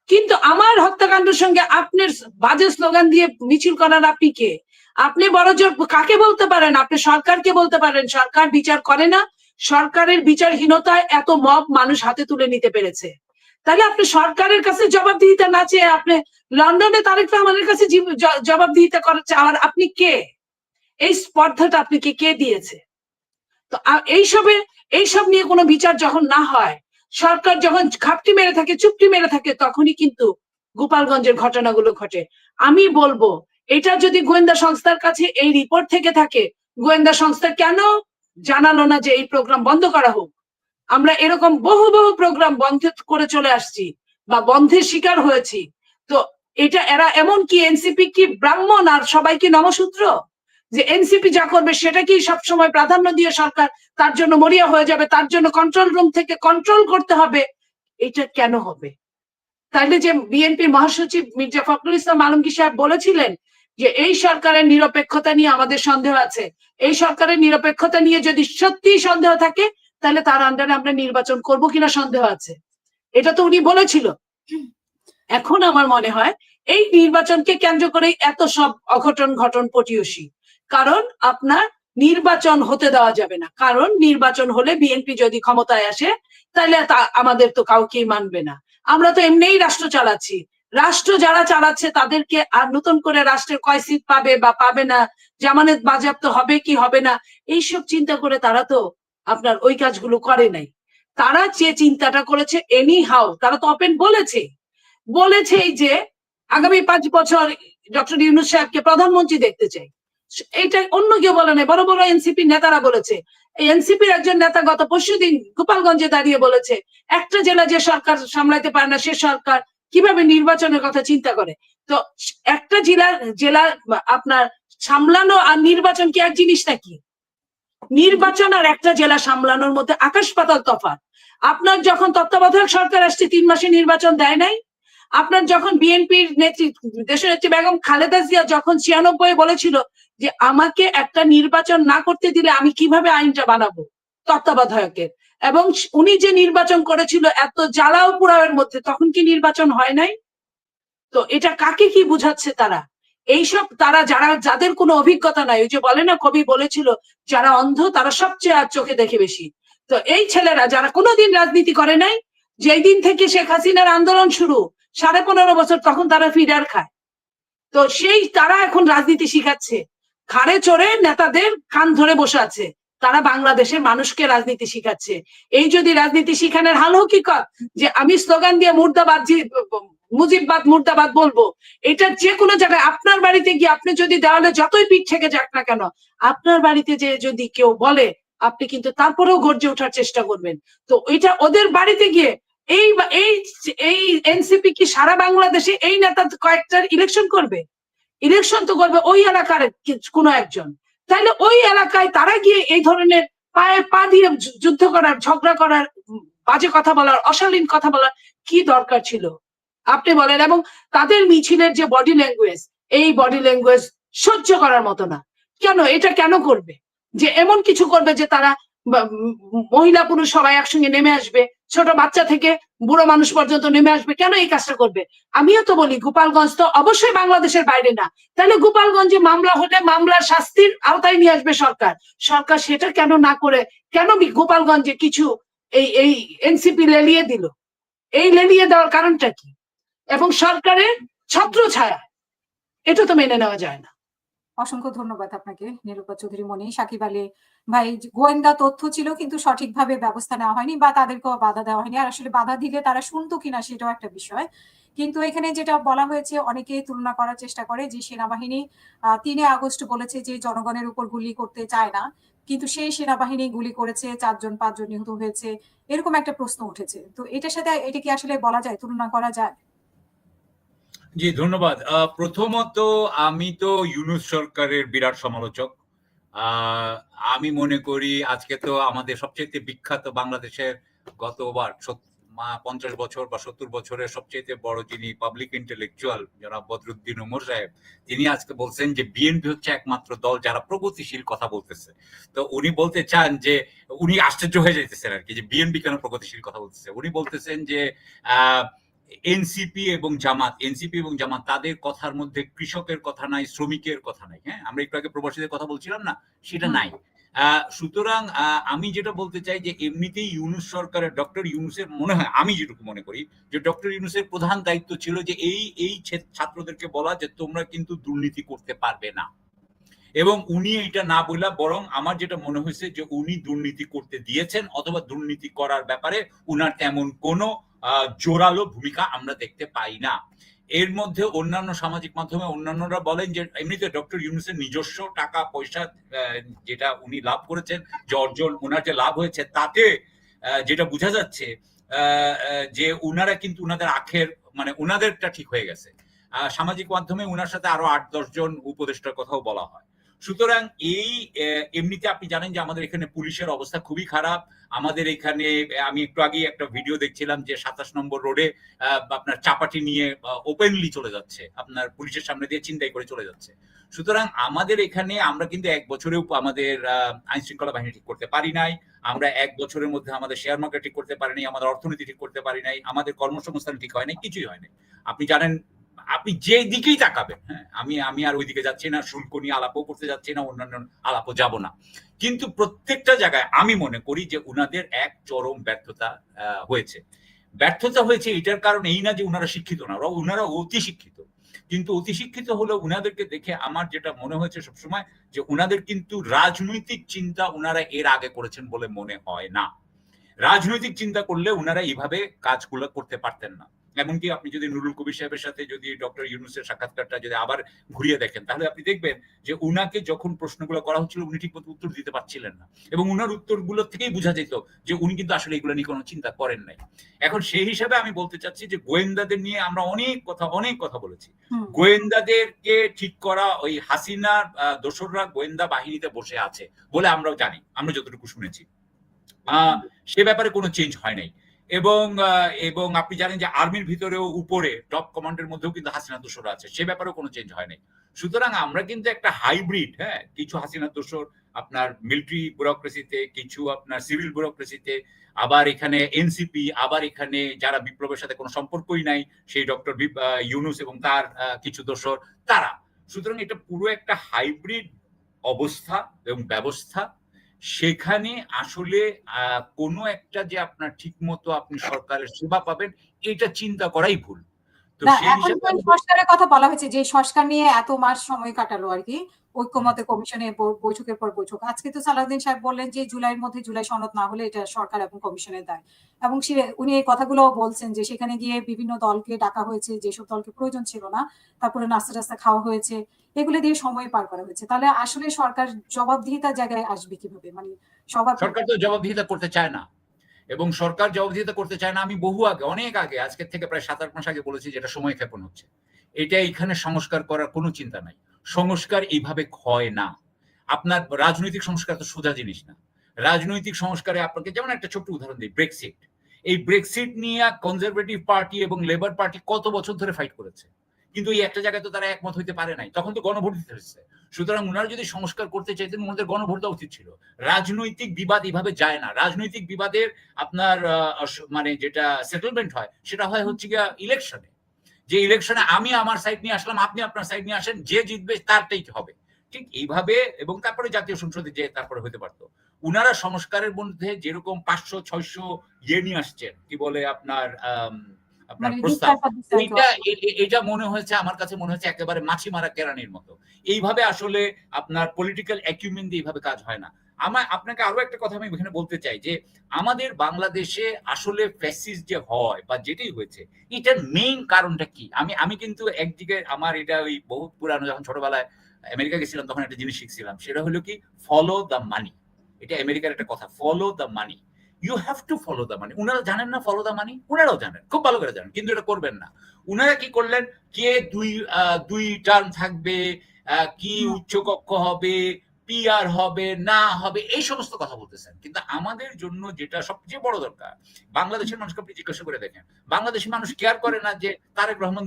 কিন্তু আমার হত্যাকাণ্ডের সঙ্গে আপনার বাজে স্লোগান দিয়ে মিছিল করার আপনি কে? আপনি বড়জোর কাকে বলতে পারেন? আপনি সরকারকে বলতে পারেন সরকার বিচার করে না, সরকারের বিচারহীনতায় এত মব মানুষ হাতে তুলে নিতে পেরেছে। তাহলে আপনি সরকারের কাছে জবাবদিহিতা না চেয়ে আপনি লন্ডনে তারেক রহমানের কাছে জবাবদিহিতা করার চাওয়ার আপনি কে? এই স্পর্ধাটা আপনাকে কে দিয়েছে? তো এইসব নিয়ে কোনো বিচার যখন না হয়, সরকার যখন খাপটি মেরে থাকে, চুপটি মেরে থাকে, তখনই কিন্তু গোপালগঞ্জের ঘটনাগুলো ঘটে। আমি বলবো এটা যদি গোয়েন্দা সংস্থার কাছে এই রিপোর্ট থেকে থাকে, গোয়েন্দা সংস্থা কেন জানালো না যে এই প্রোগ্রাম বন্ধ করা হোক? আমরা এরকম বহু প্রোগ্রাম বন্ধ করে চলে আসছি বা বন্ধের শিকার হয়েছি। তো এটা এরা এমন কি, এনসিপি কি ব্রাহ্মণ আর সবাই কি নমশূদ্র? যে এনসিপি যা করবে সেটা কি সবসময় প্রাধান্য দিয়ে সরকার তার জন্য মরিয়া হয়ে যাবে, তার জন্য কন্ট্রোল রুম থেকে কন্ট্রোল করতে হবে? এটা কেন হবে? তাইলে যে বিএনপির মহাসচিব মির্জা ফখরুল ইসলাম আলমগীর সাহেব বলেছিলেন যে এই সরকারের নিরপেক্ষতা নিয়ে আমাদের সন্দেহ আছে, এই সরকারের নিরপেক্ষতা নিয়ে যদি সত্যি সন্দেহ থাকে তাহলে তার আন্ডারে আমরা নির্বাচন করব কিনা সন্দেহ আছে, এটা তো উনি বলেছিল। এখন আমার মনে হয় এই নির্বাচনকে কেন্দ্র করেই এত সব ঘটন পটিয়সী। কারণ আপনার নির্বাচন হতে দেওয়া যাবে না, কারণ নির্বাচন হলে বিএনপি যদি ক্ষমতায় আসে তাহলে আমাদের তো কাউকেই মানবে না। আমরা তো এমনিই রাষ্ট্র চালাচ্ছি, রাষ্ট্র যারা চালাচ্ছে তাদেরকে আর নতুন করে রাষ্ট্রের কয় সিট পাবে বা পাবে না, জামানত বাজেয়াপ্ত হবে কি হবে না, এইসব চিন্তা করে তারা তো আপনার ওই কাজগুলো করে নাই। তারা যে চিন্তাটা করেছে এনি হাউ, তারা তো ওপেন বলেছে যে আগামী 5 বছর ডক্টর ইউনূস সাহেবকে প্রধানমন্ত্রী দেখতে চাই। এইটা অন্য কেউ বলে নাই, বড় বড় এনসিপি নেতারা বলেছে। এই এনসিপির একজন নেতা গত পরশুদিন গোপালগঞ্জে দাঁড়িয়ে বলেছে একটা জেলা যে সরকার সামলাইতে পারে না সে সরকার কিভাবে নির্বাচনের কথা চিন্তা করে। তো একটা জেলা আপনার সামলানো আর নির্বাচন কি এক জিনিস নাকি? নির্বাচন আর একটা জেলা সামলানোর মধ্যে আকাশ পাতাল তফাৎ। আপনার যখন তত্ত্বাবধায়ক সরকার আসছে 3 মাসে নির্বাচন দেয় নাই। আপনার যখন বিএনপির নেতৃত্ব দেশনেত্রী বেগম খালেদা জিয়া যখন 96 বলেছিল যে আমাকে একটা নির্বাচন না করতে দিলে আমি কিভাবে আইনটা বানাবো তত্ত্বাবধায়কের, এবং উনি যে নির্বাচন করেছিল এত জ্বালাও পোড়াওয়ের মধ্যে, তখন কি নির্বাচন হয় নাই? তো এটা কাকে কি বুঝাচ্ছে তারা? এইসব তারা যাদের কোনো অভিজ্ঞতা নাই, ওই যে বলে না কবি বলেছিল যারা অন্ধ তারা সবচেয়ে আর চোখে দেখে বেশি। তো এই ছেলেরা যারা কোনোদিন রাজনীতি করে নাই, যেই দিন থেকে শেখ হাসিনার আন্দোলন শুরু 15.5 বছর, তখন তারা ফিডার খায়। তো সেই তারা এখন রাজনীতি শিখাচ্ছে, ঘাড়ে চড়ে নেতাদের কান ধরে বসে আছে। তারা বাংলাদেশের মানুষকে রাজনীতি শিখাচ্ছে। এই যদি রাজনীতি শিখানোর হাল হকিকত যে আমি স্লোগান দিয়ে মুজিববাদ মুর্দাবাদ বলবো, এটা যে কোনো জায়গায় আপনার বাড়িতে গিয়ে আপনি যদি দেওয়ালে যতই পিঠ থেকে যাক না কেন, আপনার বাড়িতে যে যদি কেউ বলে আপনি কিন্তু তারপরেও গর্জে ওঠার চেষ্টা করবেন। তো এটা ওদের বাড়িতে গিয়ে এই এনসিপি কি সারা বাংলাদেশে এই নেতা কয়েকটা ইলেকশন করবে? ইলেকশন তো করবে ওই এলাকার কোনো একজন। তাইলে ওই এলাকায় তারা গিয়ে এই ধরনের পায়ে পা দিয়ে যুদ্ধ করার, ঝগড়া করার, বাজে কথা বলার, অশালীন কথা বলার কি দরকার ছিল আপনি বলেন? এবং তাদের মিছিলের যে বডি ল্যাঙ্গুয়েজ, এই বডি ল্যাঙ্গুয়েজ সহ্য করার মতো না। কেন এটা কেন করবে? যে এমন কিছু করবে যে তারা মহিলা পুরুষ সবাই একসঙ্গে নেমে আসবে, ছোট বাচ্চা থেকে বুড়ো মানুষ পর্যন্ত নেমে আসবে, কেন এই কাজটা করবে? আমিও তো বলি গোপালগঞ্জ তো অবশ্যই বাংলাদেশের বাইরে না, তাহলে গোপালগঞ্জে মামলা হলে মামলার শাস্তির আওতায় নিয়ে আসবে সরকার। সরকার সেটা কেন না করে কেন গোপালগঞ্জে কিছু এই এনসিপি লেলিয়ে দিল? এই লেলিয়ে দেওয়ার কারণটা কি? এবং সরকারের ছত্র ছায়া, এটা তো মেনে নেওয়া যায় না। অসংখ্য ধন্যবাদ আপনাকে নিরূপা চৌধুরী মনি। সাকিব আলী ভাই, গোয়েন্দা তথ্য ছিল কিন্তু সঠিকভাবে ব্যবস্থা নেওয়া হয়নি বা তাদেরকেও বাধা দেওয়া হয়নি। আর আসলে বাধা দিলে তারা শুনতো কিনা সেটাও একটা বিষয়। কিন্তু এখানে যেটা বলা হয়েছে, অনেকেই তুলনা করার চেষ্টা করে যে সেনাবাহিনী 3 আগস্ট বলেছে যে জনগণের উপর গুলি করতে চায় না, কিন্তু সেই সেনাবাহিনী গুলি করেছে, 4-5 জন নিহত হয়েছে, এরকম একটা প্রশ্ন উঠেছে। তো এটার সাথে এটা কি আসলে বলা যায়, তুলনা করা যায়? জি ধন্যবাদ। প্রথমত আমি তো ইউনূস সরকারের বিরাট সমালোচক। আমি মনে করি আজকে তো আমাদের সবচেয়ে বিখ্যাত বাংলাদেশের গতবার 50 বছর বা 70 বছরের সবচেয়ে বড় যিনি পাবলিক ইন্টেলেকচুয়াল জনাব বদরুদ্দিন উমর সাহেব, তিনি আজকে বলছেন যে বিএনপি হচ্ছে একমাত্র দল যারা প্রগতিশীল কথা বলতেছে। তো উনি বলতে চান যে উনি আশ্চর্য হয়ে যাইতেছেন আর কি যে বিএনপি কেন প্রগতিশীল কথা বলতেছে। উনি বলতেছেন যে এনসিপি এবং জামাত তাদের কথার মধ্যে কৃষকের কথা নাই, শ্রমিকের কথা নাই। হ্যাঁ, আমরা একটু আগে প্রবাসীদের কথা বলছিলাম না, সেটা নাই। সুতরাং আমি যেটা বলতে চাই যে এমনিতেই ইউনূস সরকারের, ডক্টর ইউনূসের মনে হয়, আমি যেটুকু মনে করি যে ডক্টর ইউনূসের প্রধান দায়িত্ব ছিল যে এই ছাত্রদেরকে বলা যে তোমরা কিন্তু দুর্নীতি করতে পারবে না। এবং উনি এটা না বলা, বরং আমার যেটা মনে হয়েছে যে উনি দুর্নীতি করতে দিয়েছেন, অথবা দুর্নীতি করার ব্যাপারে উনার তেমন কোনো জোরালো ভূমিকা আমরা দেখতে পাই না। এর মধ্যে অন্যান্য সামাজিক মাধ্যমে অন্যান্যরা বলেন যে এমনিতে ডক্টর ইউনূসের নিজস্ব টাকা পয়সা যেটা উনি লাভ করেছেন, যে অর্জন ওনার যে লাভ হয়েছে, তাতে যেটা বোঝা যাচ্ছে যে উনারা কিন্তু উনাদের আখের মানে উনাদেরটা ঠিক হয়ে গেছে। সামাজিক মাধ্যমে উনার সাথে আরো 8-10 জন উপদেষ্টার কথাও বলা হয়। সুতরাং এমনিতে আপনি জানেন যে আমাদের এখানে পুলিশের অবস্থা খুবই খারাপ। আমাদের এখানে আমি একটু আগে একটা ভিডিও দেখছিলাম যে 27 নম্বর রোডে আপনার চাপাটি নিয়ে ওপেনলি চলে যাচ্ছে, আপনার পুলিশের সামনে দিয়ে ছিনতাই করে চলে যাচ্ছে। সুতরাং আমাদের এখানে আমরা কিন্তু 1 বছরেও আমাদের আইন শৃঙ্খলা বাহিনী ঠিক করতে পারি নাই। আমরা 1 বছরের মধ্যে আমাদের শেয়ার মার্কেট ঠিক করতে পারি নাই, আমাদের অর্থনীতি ঠিক করতে পারি নাই, আমাদের কর্মসংস্থান ঠিক হয় নাই, কিছুই হয় নাই। আপনি জানেন, আপনি যে দিকেই তাকাবেন, হ্যাঁ, আমি আর ওইদিকে যাচ্ছি না, শুল্ক নিয়ে আলাপও করতে যাচ্ছি না, অন্যান্য আলাপও যাব না, কিন্তু প্রত্যেকটা জায়গায় আমি মনে করি যে উনাদের এক চরম ব্যর্থতা হয়েছে। ব্যর্থতা হয়েছে এটার কারণ এই না যে উনারা শিক্ষিত না, উনারা অতি শিক্ষিত, কিন্তু অতি শিক্ষিত হলেও উনাদেরকে দেখে আমার যেটা মনে হয়েছে সবসময় যে উনাদের কিন্তু রাজনৈতিক চিন্তা উনারা এর আগে করেছেন বলে মনে হয় না। রাজনৈতিক চিন্তা করলে উনারা এইভাবে কাজগুলো করতে পারতেন না। এমনকি আপনি যদি নুরুল কবির সাহেবের সাথে যদি ডক্টর ইউনূসের সাক্ষাৎকারটা যদি আবার ঘুরিয়ে দেখেন, তাহলে আপনি দেখবেন যে উনাকে যখন প্রশ্নগুলো করা হচ্ছিল উনি ঠিক মতো উত্তর দিতে পারছিলেন না, এবং উনার উত্তরগুলো থেকেই বোঝা যেত যে উনি কিন্তু আসলে এগুলো নিয়ে কোনো চিন্তা করেন নাই। এখন সেই হিসাবে আমি বলতে চাচ্ছি যে গোয়েন্দাদের নিয়ে আমরা অনেক কথা বলেছি। গোয়েন্দাদেরকে ঠিক করা, ওই হাসিনার দোসররা গোয়েন্দা বাহিনীতে বসে আছে বলে আমরাও জানি, আমরা যতটুকু শুনেছি সে ব্যাপারে কোনো চেঞ্জ হয় নাই। এবং আপনি জানেন যে আর্মির ভিতরেও উপরে টপ কমান্ডের মধ্যেও কিন্তু হাসিনা দোসররা আছে, সে ব্যাপারেও কোনো চেঞ্জ হয় নাই। সুতরাং আমরা কিন্তু একটা হাইব্রিড, হ্যাঁ, কিছু হাসিনা দোসর আপনার মিলিটারি ব্যুরোক্রেসিতে, কিছু আপনার সিভিল ব্যুরোক্রেসিতে, আবার এখানে এনসিপি, আবার এখানে যারা বিপ্লবের সাথে কোনো সম্পর্কই নাই সেই ডক্টর ইউনূস এবং তার কিছু দোসর তারা। সুতরাং এটা পুরো একটা হাইব্রিড অবস্থা এবং ব্যবস্থা। সেখানে আসলে কোনো একটা যে আপনার ঠিক মতো আপনি সরকারের সেবা পাবেন এটা চিন্তা করাই ভুল। তো না, সেই এখন হিসাবে সংস্কারের কথা বলা হয়েছে, যে সংস্কার নিয়ে এত মাস সময় কাটালো আর কি, ঐক্যমত কমিশনে বৈঠকের পর বৈঠক। আজকে তো সালাউদ্দিন সাহেব বললেন যে জুলাইয়ের মধ্যে জুলাই সনদ না হলে এটা সরকার এবং কমিশনের দায়, এবং উনি এই কথাগুলো বলছেন যে সেখানে গিয়ে বিভিন্ন দলকে ডাকা হয়েছে, যেসব দলকে প্রয়োজন ছিল না, তারপরে নাস্তা টাস্তা খাওয়া হয়েছে, এগুলো দিয়ে সময় পার করা হয়েছে। তাহলে আসলে সরকার জবাবদিহিতার জায়গায় আসবে কিভাবে? মানে সরকার তো জবাবদিহিতা করতে চায় না, এবং সরকার জবাবদিহিতা করতে চায় না। আমি বহু আগে, অনেক আগে, আজকের থেকে প্রায় 7-8 মাস আগে বলেছি যে এটা সময় ক্ষেপণ হচ্ছে, এটা এখানে সংস্কার করার কোনো চিন্তা নাই। সংস্কার এইভাবে হয় না। আপনার রাজনৈতিক সংস্কার তো সোজা জিনিস না। রাজনৈতিক সংস্কারে আপনাকে, যেমন একটা ছোট্ট উদাহরণ দিই, ব্রেক্সিট। এই ব্রেক্সিট নিয়ে কনজারভেটিভ পার্টি এবং লেবার পার্টি কত বছর ধরে ফাইট করেছে, কিন্তু এই একটা জায়গায় তো তারা একমত হইতে পারে নাই, তখন তো গণভোট দিতে হয়েছে। সুতরাং ওনারা যদি সংস্কার করতে চাইতেন ওনাদের গণভোট দেওয়া উচিত ছিল। রাজনৈতিক বিবাদ এভাবে যায় না। রাজনৈতিক বিবাদের আপনার মানে যেটা সেটেলমেন্ট হয় সেটা হয় হচ্ছে গিয়া ইলেকশনে, যে ইলেকশনে আমি আমার সাইড নিয়ে আসলাম, আপনি আপনার সাইড নিয়ে আসেন, যে জিতবে তারটাই হবে। ঠিক এইভাবে, এবং তারপরে জাতীয় সংসদে যে তারপরে হতে পারতো। উনারা সংস্কারের মধ্যে যেরকম 500-600 ইয়ে নিয়ে আসছেন, কি বলে আপনার প্রস্তাব, এটা মনে হয়েছে, আমার কাছে মনে হচ্ছে একেবারে মাছি মারা কেরানির মতো। এইভাবে আসলে আপনার পলিটিক্যাল অ্যাকিউমেন্ট দিয়ে এইভাবে কাজ হয় না। আপনাকে আরো একটা কথা আমি এখানে বলতে চাই যে আমাদের বাংলাদেশে আসলে ফ্যাসিস্ট যে হয় বা যেটাই হয়েছে, এটার মেইন কারণটা কি? আমি কিন্তু একদিকে আমার এটা ওই বহু পুরানো, যখন ছোটবেলায় আমেরিকা গেছিলাম তখন একটা জিনিস শিখছিলাম, সেটা হলো কি, ফলো দ্য মানি। এটা আমেরিকার একটা কথা, follow the money. You have to follow the money. উনারা জানেন না ফলো দ্য মানি? উনারাও জানেন, খুব ভালো করে জানেন, কিন্তু এটা করবেন না। উনারা কি করলেন, কে দুই টার্ম থাকবে, কি উচ্চকক্ষ হবে, পিআর হবে না হবে, এই সমস্ত কথা বলতেছেন। কিন্তু আমাদের জন্য যেটা সবচেয়ে বড় দরকার, বাংলাদেশের মানুষকে আপনি জিজ্ঞাসা করে দেখেন, বাংলাদেশের মানুষ কেয়ার করে না যে তারেক রহমান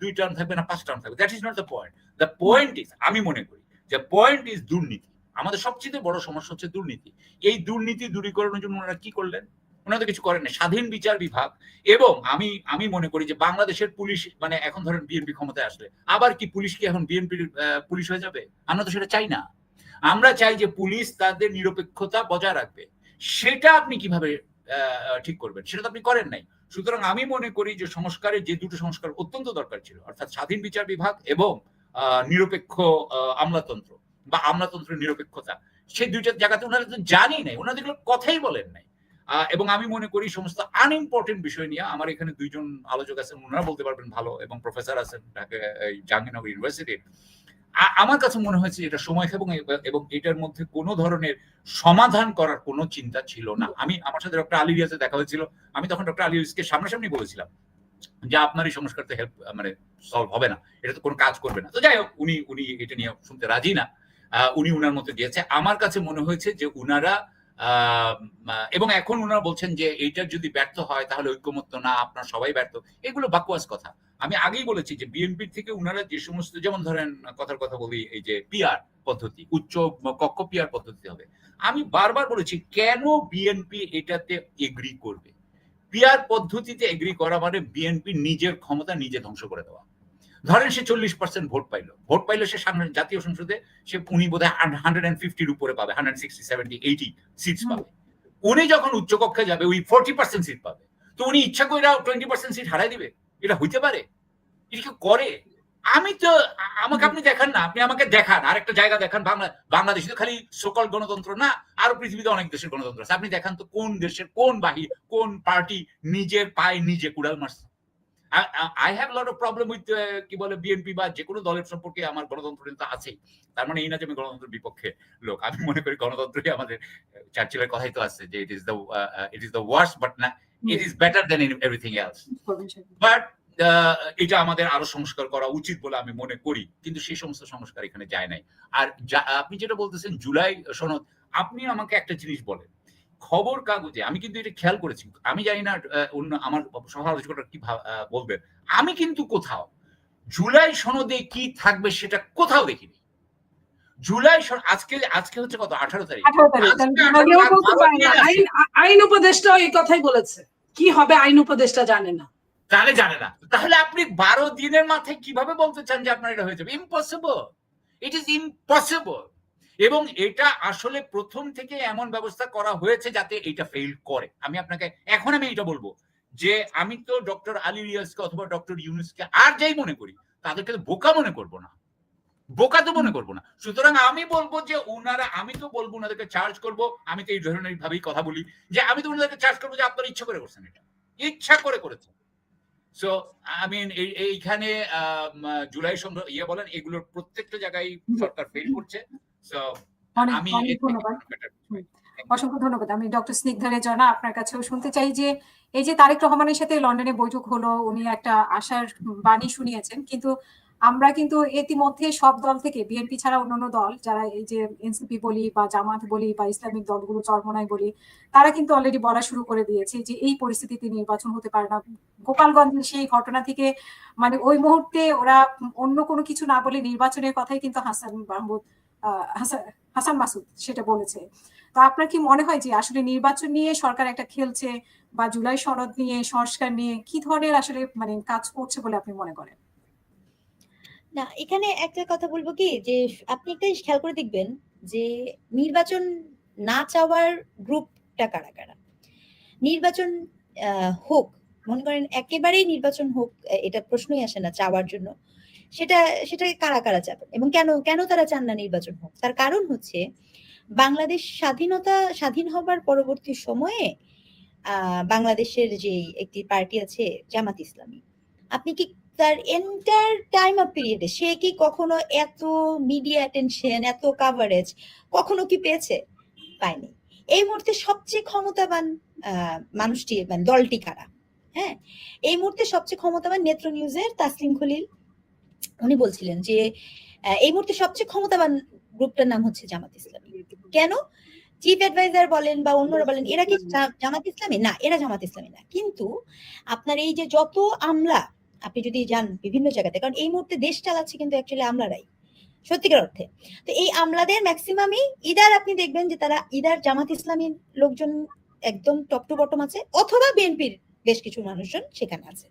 দুই টার্ম থাকবে না 5 টার্ম থাকবে। That is not the point. The point is, আমি মনে করি যে পয়েন্ট ইজ দুর্নীতি। আমাদের সবচেয়ে বড় সমস্যা হচ্ছে দুর্নীতি। এই দুর্নীতি দূরীকরণের জন্য ওনারা কি করলেন? ওনারা কিছু করেন না। স্বাধীন বিচার বিভাগ, এবং আমি মনে করি যে বাংলাদেশের পুলিশ, মানে এখন ধরেন বিএনপি ক্ষমতায় আসলে আবার কি পুলিশ কি এখন বিএনপির পুলিশ হয়ে যাবে? আমরা তো সেটা চাই না। আমরা চাই যে পুলিশ তাদের নিরপেক্ষতা বজায় রাখবে। সেটা আপনি কিভাবে ঠিক করবেন? সেটা তো আপনি করেন নাই। সুতরাং আমি মনে করি যে সংস্কারের যে দুটো সংস্কার অত্যন্ত দরকার ছিল, অর্থাৎ স্বাধীন বিচার বিভাগ এবং নিরপেক্ষ আমলাতন্ত্র বা আমলাতন্ত্রের নিরপেক্ষতা, সেই দুইটা জায়গাতে ওনারা তো জানি নাই, ওনাদের কথাই বলেন নাই। এবং আমি মনে করি সমস্ত আনইম্পর্টেন্ট বিষয় নিয়ে, আমার এখানে দুইজন আলোচক আছেন, ওনারা বলতে পারবেন ভালো, এবং প্রফেসর আছেন ঢাকা জাহাঙ্গীরনগর ইউনিভার্সিটির। আমার কাছে মনে হয়েছে এটা সময় এবং এটার মধ্যে কোনো ধরনের সমাধান করার কোনো চিন্তা ছিল না। আমার সাথে ডক্টর আলী রিয়াজে দেখা হয়েছিল, আমি তখন ডক্টর আলী রিয়াজকে সামনাসামনি বলেছিলাম যে আপনার এই সংস্কারতে হেল্প মানে সলভ হবে না, এটা তো কোনো কাজ করবে না। তো যাই হোক, উনি এটা নিয়ে শুনতে রাজি না, উনি উনার মতো গিয়েছে। আমার কাছে মনে হয়েছে যে উনারা এবং এখন উনারা বলছেন যে এইটার যদি ব্যর্থ হয় তাহলে ঐক্যমত্য না, আপনার সবাই ব্যর্থ। এগুলো বাকওয়াস কথা। আমি আগেই বলেছি যে বিএনপির থেকে উনারা যে সমস্ত, যেমন ধরেন কথার কথা বলি, এই যে পিআর পদ্ধতি, উচ্চ কক্ষ পিআর পদ্ধতি হবে, আমি বারবার বলেছি কেন বিএনপি এটাতে এগ্রি করবে? পিআর পদ্ধতিতে এগ্রি করা মানে বিএনপি নিজের ক্ষমতা নিজে ধ্বংস করে দেওয়া। ধরেন সে 40% ভোট পাইলো, সে সামনে জাতীয় সংসদে উনি বোধহয় 150-র উপরে পাবে, 160, 70, 80 সিটস পাবে। উনি যখন উচ্চকক্ষে যাবে ওই 40% সিট পাবে। তো উনি ইচ্ছা করে 20% সিট হারাই দিবে? এটা হইতে পারে? এটা কি করে? আমাকে আপনি দেখান না, আপনি আমাকে দেখান আরেকটা জায়গা দেখান, বাংলাদেশে তো খালি সকল গণতন্ত্র না, আরো পৃথিবীতে অনেক দেশের গণতন্ত্র আছে। আপনি দেখান তো কোন দেশের কোন বাহির কোন পার্টি নিজের পায়ে নিজে কুড়াল মারছে? I have lot of problem with কি বলে বিএনপি বা যে কোনো দলের সম্পর্কে আমার গণতন্ত্র কিন্তু আছেই। তার মানে এই না যে আমি গণতন্ত্রের বিপক্ষে লোক। আমি মনে করি গণতন্ত্রই আমাদের, চার্চিলের কথাই তো আছে যে it is the worst but না it is better than everything else. But এটা আমাদের আরো সংস্কার করা উচিত বলে আমি মনে করি, কিন্তু সেই সমস্ত সংস্কার এখানে যায় নাই। আর আপনি যেটা বলতেছেন জুলাই সনদ, আপনি আমাকে একটা জিনিস বলেন, খবর কাগজে আমি কিন্তু এটা খেয়াল করেছি, আমি জানি না অন্য আমার সহ-আলোচকরা কি বলবেন, আমি কিন্তু কোথাও জুলাই সনদে কি থাকবে সেটা কোথাও দেখিনি। জুলাই আজকে হচ্ছে কত, 18 তারিখ। আইন উপদেষ্টা এই কথাই বলেছে, কি হবে আইন উপদেষ্টা জানে না। তাহলে জানে না, তাহলে আপনি 12 দিনের মাথায় কিভাবে বলতে চান যে আপনার এটা হয়ে যাবে? Impossible, it is impossible. এবং এটা আসলে প্রথম থেকে এমন ব্যবস্থা করা হয়েছে যাতে এটা ফেল করে। আমি আপনাকে এখন আমি এটা বলবো যে আমি তো ডক্টর আলী রিয়াজকে অথবা ডক্টর ইউনূসকে আর যাই মনে করি তাদেরকে বোকা মনে করবো না, বোকা তো মনে করবো না। সুতরাং আমি বলবো যে ওনারা, আমি তো বলবো ওনাদেরকে চার্জ করবো, আমি তো এই ধরনের ভাবেই কথা বলি যে আমি তো ওনাদেরকে চার্জ করবো যে আপনারা ইচ্ছা করে করছেন, এটা ইচ্ছা করে করেছেন। সো আই মিন এইখানে জুলাই ইয়ে বলেন, এগুলোর প্রত্যেকটা জায়গায় সরকার ফেল করছে। সো আমি অসংখ্য ধন্যবাদ। আমি ডক্টর স্নিগ্ধা রেজনা আপনার কাছেও শুনতে চাই যে এই যে তারেক রহমানের সাথে লন্ডনে বৈঠক হলো, উনি একটা আশার বাণী শুনিয়েছেন, কিন্তু আমরা কিন্তু ইতিমধ্যে সব দল থেকে, বিএনপি ছাড়া অন্যান্য দল যারা এই যে এনসিপি বলি বা জামাত বলি বা ইসলামিক দলগুলো চরমনাই বলি, তারা কিন্তু অলরেডি বলা শুরু করে দিয়েছে যে এই পরিস্থিতিতে নির্বাচন হতে পারে না। গোপালগঞ্জের সেই ঘটনা থেকে মানে ওই মুহূর্তে ওরা অন্য কোনো কিছু না বলে নির্বাচনের কথাই কিন্তু হাসান মাসুদ সেটা বলেছে। তো আপনার কি মনে হয় যে আসলে নির্বাচন নিয়ে সরকার একটা খেলছে বা জুলাই সনদ নিয়ে, সংস্কার নিয়ে কি ধরনের আসলে মানে কাজ করছে বলে আপনি মনে করেন? না, এখানে একটা কথা বলবো কি, যে আপনি একটা খেয়াল করে দেখবেন যে নির্বাচন না চাওয়ার গ্রুপটা কারা কারা। নির্বাচন হোক, মনে করেন একেবারেই নির্বাচন হোক, এটা প্রশ্নই আসে না চাওয়ার জন্য, সেটা কারা কারা চাবেন এবং কেন তারা চান না নির্বাচন হোক? তার কারণ হচ্ছে বাংলাদেশ স্বাধীন হবার পরবর্তী সময়ে বাংলাদেশের যে একটি পার্টি আছে জামাত ইসলামী, আপনি কি তার এন্টার টাইম অফ পিরিয়ডে সে কি কখনো এত মিডিয়া অ্যাটেনশন, এত কাভারেজ কখনো কি পেয়েছে? পায়নি। এই মুহূর্তে সবচেয়ে ক্ষমতাবান মানুষটি মানে দলটি কারা? হ্যাঁ, এই মুহূর্তে সবচেয়ে ক্ষমতাবান নেত্র নিউজের তাসলিম খলিল উনি বলছিলেন যে এই মুহূর্তে সবচেয়ে ক্ষমতাবান গ্রুপটার নাম হচ্ছে জামাত ইসলামী। কেন? চিফ অ্যাডভাইজার বলেন বা অন্যরা বলেন এরা কি জামাত ইসলামী না, এরা জামাত ইসলামী না। কিন্তু আপনার এই যে যত আমলা আপনি যদি যান বিভিন্ন জায়গাতে, কারণ এই মুহূর্তে দেশ চালাচ্ছে কিন্তু অ্যাকচুয়ালি আমলারাই সত্যিকার অর্থে। তো এই আমলাদের ম্যাক্সিমামই ইদার আপনি দেখবেন যে তারা ইদার জামাত ইসলামীর লোকজন একদম টপ টু বটম আছে, অথবা বিএনপির বেশ কিছু মানুষজন সেখানে আছে।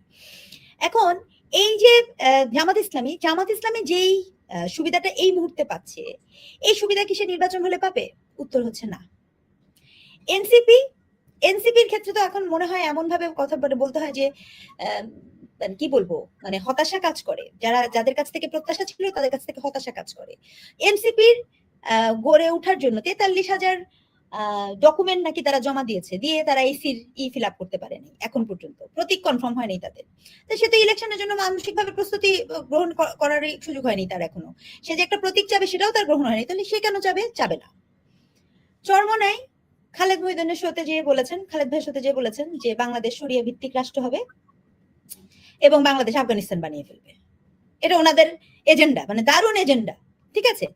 এখন এই যে জামাত ইসলামী যেই সুবিধাটা এই মুহূর্তে পাচ্ছে, এই সুবিধা কি সে নির্বাচন হলে পাবে? উত্তর হচ্ছে না। এনসিপির ক্ষেত্রে তো এখন মনে হয় এমন ভাবে কথা বলতে হয় যে কি বলবো, মানে হতাশা কাজ করে, যাদের কাছ থেকে প্রত্যাশা ছিল তাদের কাছ থেকে হতাশা কাজ করে। এনসিপির গড়ে ওঠার জন্য 43,000 ডকুমেন্ট নাকি তারা জমা দিয়েছে, দিয়ে তারা এসির ফিল আপ করতে পারেনি এখন পর্যন্ত, প্রতীক কনফার্ম হয়নি তাদের। তো সে তো ইলেকশনের জন্য মানসিকভাবে প্রস্তুতি গ্রহণ করার সুযোগ হয়নি তার এখনো। সে যে একটা প্রতীক চাবে সেটাও তার গ্রহণ হয়নি, তাহলে সে কেন চাবে না? চরমনাই খালেদ ভাইয়ের শোতে যেয়ে বলেছেন যে বাংলাদেশ শরিয়া ভিত্তিক রাষ্ট্র হবে এবং বাংলাদেশ আফগানিস্তান বানিয়ে ফেলবে। এটা ওনাদের এজেন্ডা, মানে দারুণ এজেন্ডা। ঠিক আছে,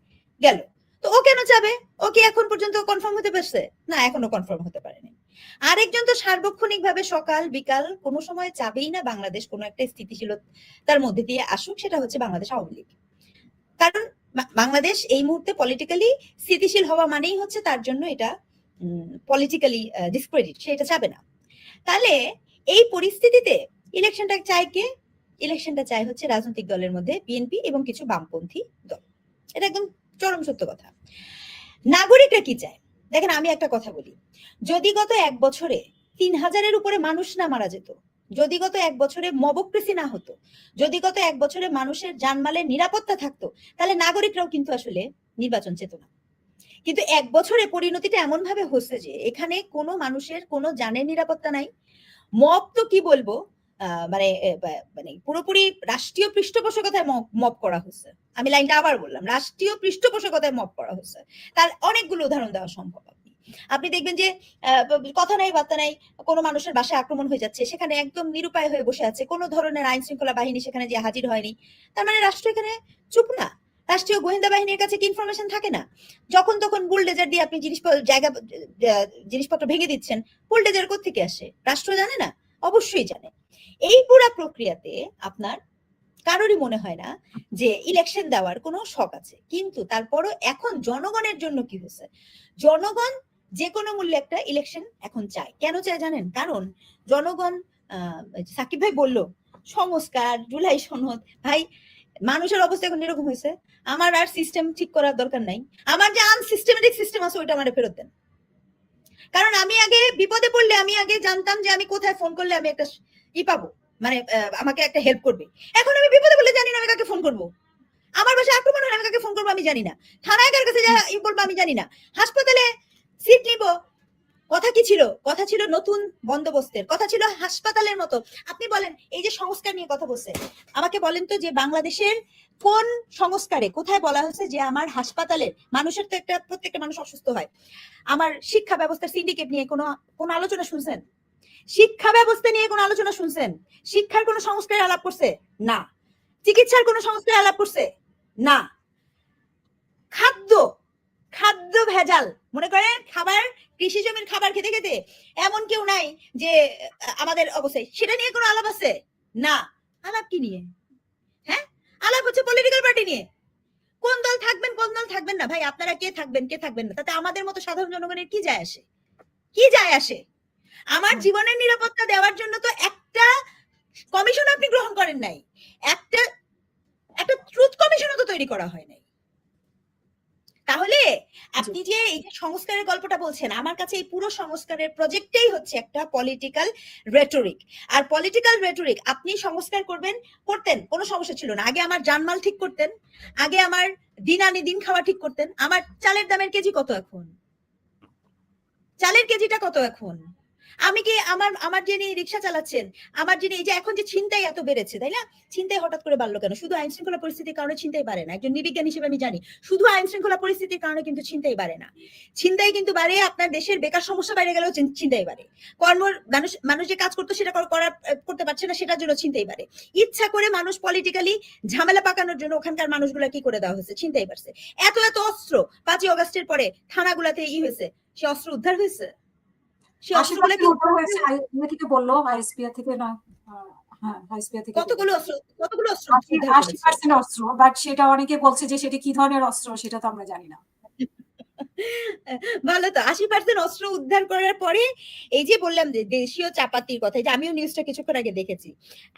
গেল। তো ও কেন চাবে? ও কি এখন পর্যন্ত কনফার্ম হতে পারছে? না, এখনো কনফার্ম হতে পারেনি। আরেকজন তো সার্বক্ষণিক ভাবে সকাল বিকাল কোনো সময় চাবেই না বাংলাদেশ কোনো একটা স্থিতিশীলতার মধ্যে দিয়ে আসুক, সেটা হচ্ছে বাংলাদেশ আওয়ামী লীগ। কারণ বাংলাদেশ এই মুহূর্তে পলিটিক্যালি স্থিতিশীল হওয়া মানেই হচ্ছে তার জন্য এটা পলিটিক্যালি ডিসক্রেডিট, সে এটা চাবে না। তাহলে এই পরিস্থিতিতে ইলেকশনটা চায় কে? ইলেকশনটা চায় হচ্ছে রাজনৈতিক দলের মধ্যে বিএনপি এবং কিছু বামপন্থী দল। এটা একদম চরম সত্য কথা। নাগরিকরা কি চায়? দেখেন, আমি একটা কথা বলি, যদি গত 1 বছরে 3,000-এর উপরে মানুষ না মারা যেত, যদি গত 1 বছরে মবক্রেসি না হতো, যদি গত 1 বছরে মানুষের জানমালের নিরাপত্তা থাকতো, তাহলে নাগরিকরাও কিন্তু আসলে নির্বাচন চেত না। কিন্তু 1 বছরে পরিণতিটা এমন ভাবে হচ্ছে যে এখানে কোনো মানুষের কোনো জানের নিরাপত্তা নাই। মব তো কি বলবো, মানে পুরোপুরি রাষ্ট্রীয় পৃষ্ঠপোষকতায় মব করা হয়েছে। আমি লাইনটা আবার বললাম, রাষ্ট্রীয় পৃষ্ঠপোষকতায় মব করা হয়েছে। তার অনেকগুলো উদাহরণ দেওয়া সম্ভব। আপনি দেখবেন যে কথা নাই বার্তা নাই, কোনো মানুষের বাসায় আক্রমণ হয়ে যাচ্ছে, সেখানে একদম নিরুপায় হয়ে বসে আছে, কোনো ধরনের আইন শৃঙ্খলা বাহিনী সেখানে যে হাজির হয়নি, তার মানে রাষ্ট্র এখানে চুপ না। রাষ্ট্রীয় গোয়েন্দা বাহিনীর কাছে কি ইনফরমেশন থাকে না? যখন তখন বুলডেজার দিয়ে আপনি জিনিসপত্র ভেঙে দিচ্ছেন, বুলডেজার কোত্থেকে আসে? রাষ্ট্র জানে না? অবশ্যই জানে। এই পুরা প্রক্রিয়াতে আপনার কারোরই মনে হয় না যে ইলেকশন দেওয়ার কোনো শখ আছে, কিন্তু তারপরও এখন জনগণের জন্য কি হয়েছে, জনগণ যে কোনো মূল্যে একটা ইলেকশন এখন চায়। কেন চায় জানেন? কারণ জনগণ সাকিব ভাই বলল সংস্কার, জুলাই সনদ, ভাই মানুষের অবস্থা এখন এরকম হয়েছে, আমার আর সিস্টেম ঠিক করার দরকার নাই, আমার যে আনসিস্টেমেটিক সিস্টেম আছে ওইটা আমার ফেরত দেন। কারণ আমি আগে বিপদে পড়লে আমি আগে জানতাম যে আমি কোথায় ফোন করলে আমি একটা পাবো, মানে আমাকে একটা হেল্প করবে। এখন আমি বিপদে পড়লে জানি না আমি কাকে ফোন করবো, আমার বাসায় আক্রমণ হলে আমি কাকে ফোন করবো আমি জানি না, থানায় কার কাছে বলবো আমি জানি না, হাসপাতালে সিট নিব, কথা কি ছিল? কথা ছিল নতুন বন্দোবস্তের, কথা ছিল হাসপাতালের মতো। আপনি বলেন এই যে সংস্কার নিয়ে কথা বলছে, আমাকে বলেন তো যে বাংলাদেশের কোন সংস্কারে কোথায় বলা হয়েছে যে আমার হাসপাতালের মানুষের তো প্রত্যেকটা মানুষ অসুস্থ হয়, আমার শিক্ষা ব্যবস্থার সিন্ডিকেট নিয়ে কোন আলোচনা শুনছেন? শিক্ষা ব্যবস্থা নিয়ে কোন আলোচনা শুনছেন? শিক্ষার কোন সংস্কার আলাপ করছে? না। চিকিৎসার কোন সংস্কার আলাপ করছে? না। খাদ্য ভেজাল, মনে করেন খাবার, কৃষি জমির খাবার খেতে খেতে এমন কেউ নাই যে আমাদের অবস্থায়, সেটা নিয়ে কোনো আলাপ আছে? না। আলাপ কি নিয়ে? হ্যাঁ, আলাপ হচ্ছে পলিটিক্যাল পার্টি নিয়ে, কোন দল থাকবেন কোন দল থাকবেন না। ভাই আপনারা কে থাকবেন কে থাকবেন না তাতে আমাদের মতো সাধারণ জনগণের কি যায় আসে? কি যায় আসে? আমার জীবনের নিরাপত্তা দেওয়ার জন্য তো একটা কমিশন আপনি গ্রহণ করেন নাই, একটা ট্রুথ কমিশনও তো তৈরি করা হয় নাই। তাহলে আপনি যে এই যে সংস্কারের গল্পটা বলছেন, আমার কাছে এই পুরো সংস্কারের প্রজেক্টটাই হচ্ছে একটা পলিটিক্যাল রেটরিক। আর পলিটিক্যাল রেটরিক আপনি সংস্কার করতেন, কোনো সমস্যা ছিল না। আগে আমার জানমাল ঠিক করতেন, আগে আমার দিন আনি দিন খাওয়া ঠিক করতেন। আমার চালের দামের কেজি কত এখন? চালের কেজিটা কত এখন? আমি কি আমার যিনি রিক্সা চালাচ্ছেন, আমার যিনি এই যে এখন যে ছিনতাই এত বেড়েছে, তাই না? ছিনতাই হঠাৎ করে বাড়লো কেন? শুধু আইন শৃঙ্খলা পরিস্থিতির কারণে ছিনতাই বাড়ে না। একজন নির্বিজ্ঞান হিসেবে আমি জানি শুধু আইন শৃঙ্খলা পরিস্থিতির কারণে কিন্তু ছিনতাই বাড়ে না। ছিনতাই কিন্তু বাড়ে আপনার দেশের বেকার সমস্যা বাইরে গেলেও ছিনতাই বাড়ে। মানুষ যে কাজ করতো সেটা করতে পারছে না, সেটার জন্য ছিনতাই বাড়ে। ইচ্ছা করে মানুষ পলিটিক্যালি ঝামেলা পাকানোর জন্য ওখানকার মানুষগুলা কি করে দেওয়া হয়েছে? ছিনতাই বাড়ছে। এত অস্ত্র 5ই আগস্টের পরে থানাগুলাতে হয়েছে, সে অস্ত্র উদ্ধার হয়েছে? বললো থেকে না, কতগুলো অস্ত্র 80% অস্ত্র, বাট সেটা অনেকে বলছে যে সেটা কি ধরনের অস্ত্র সেটা তো আমরা জানি না। ভালো তো, 80% অস্ত্র উদ্ধার করার পরে এই যে বললাম যে দেশীয় চাপাতির কথা, যে আমিও নিউজটা কিছুক্ষণ আগে দেখেছি।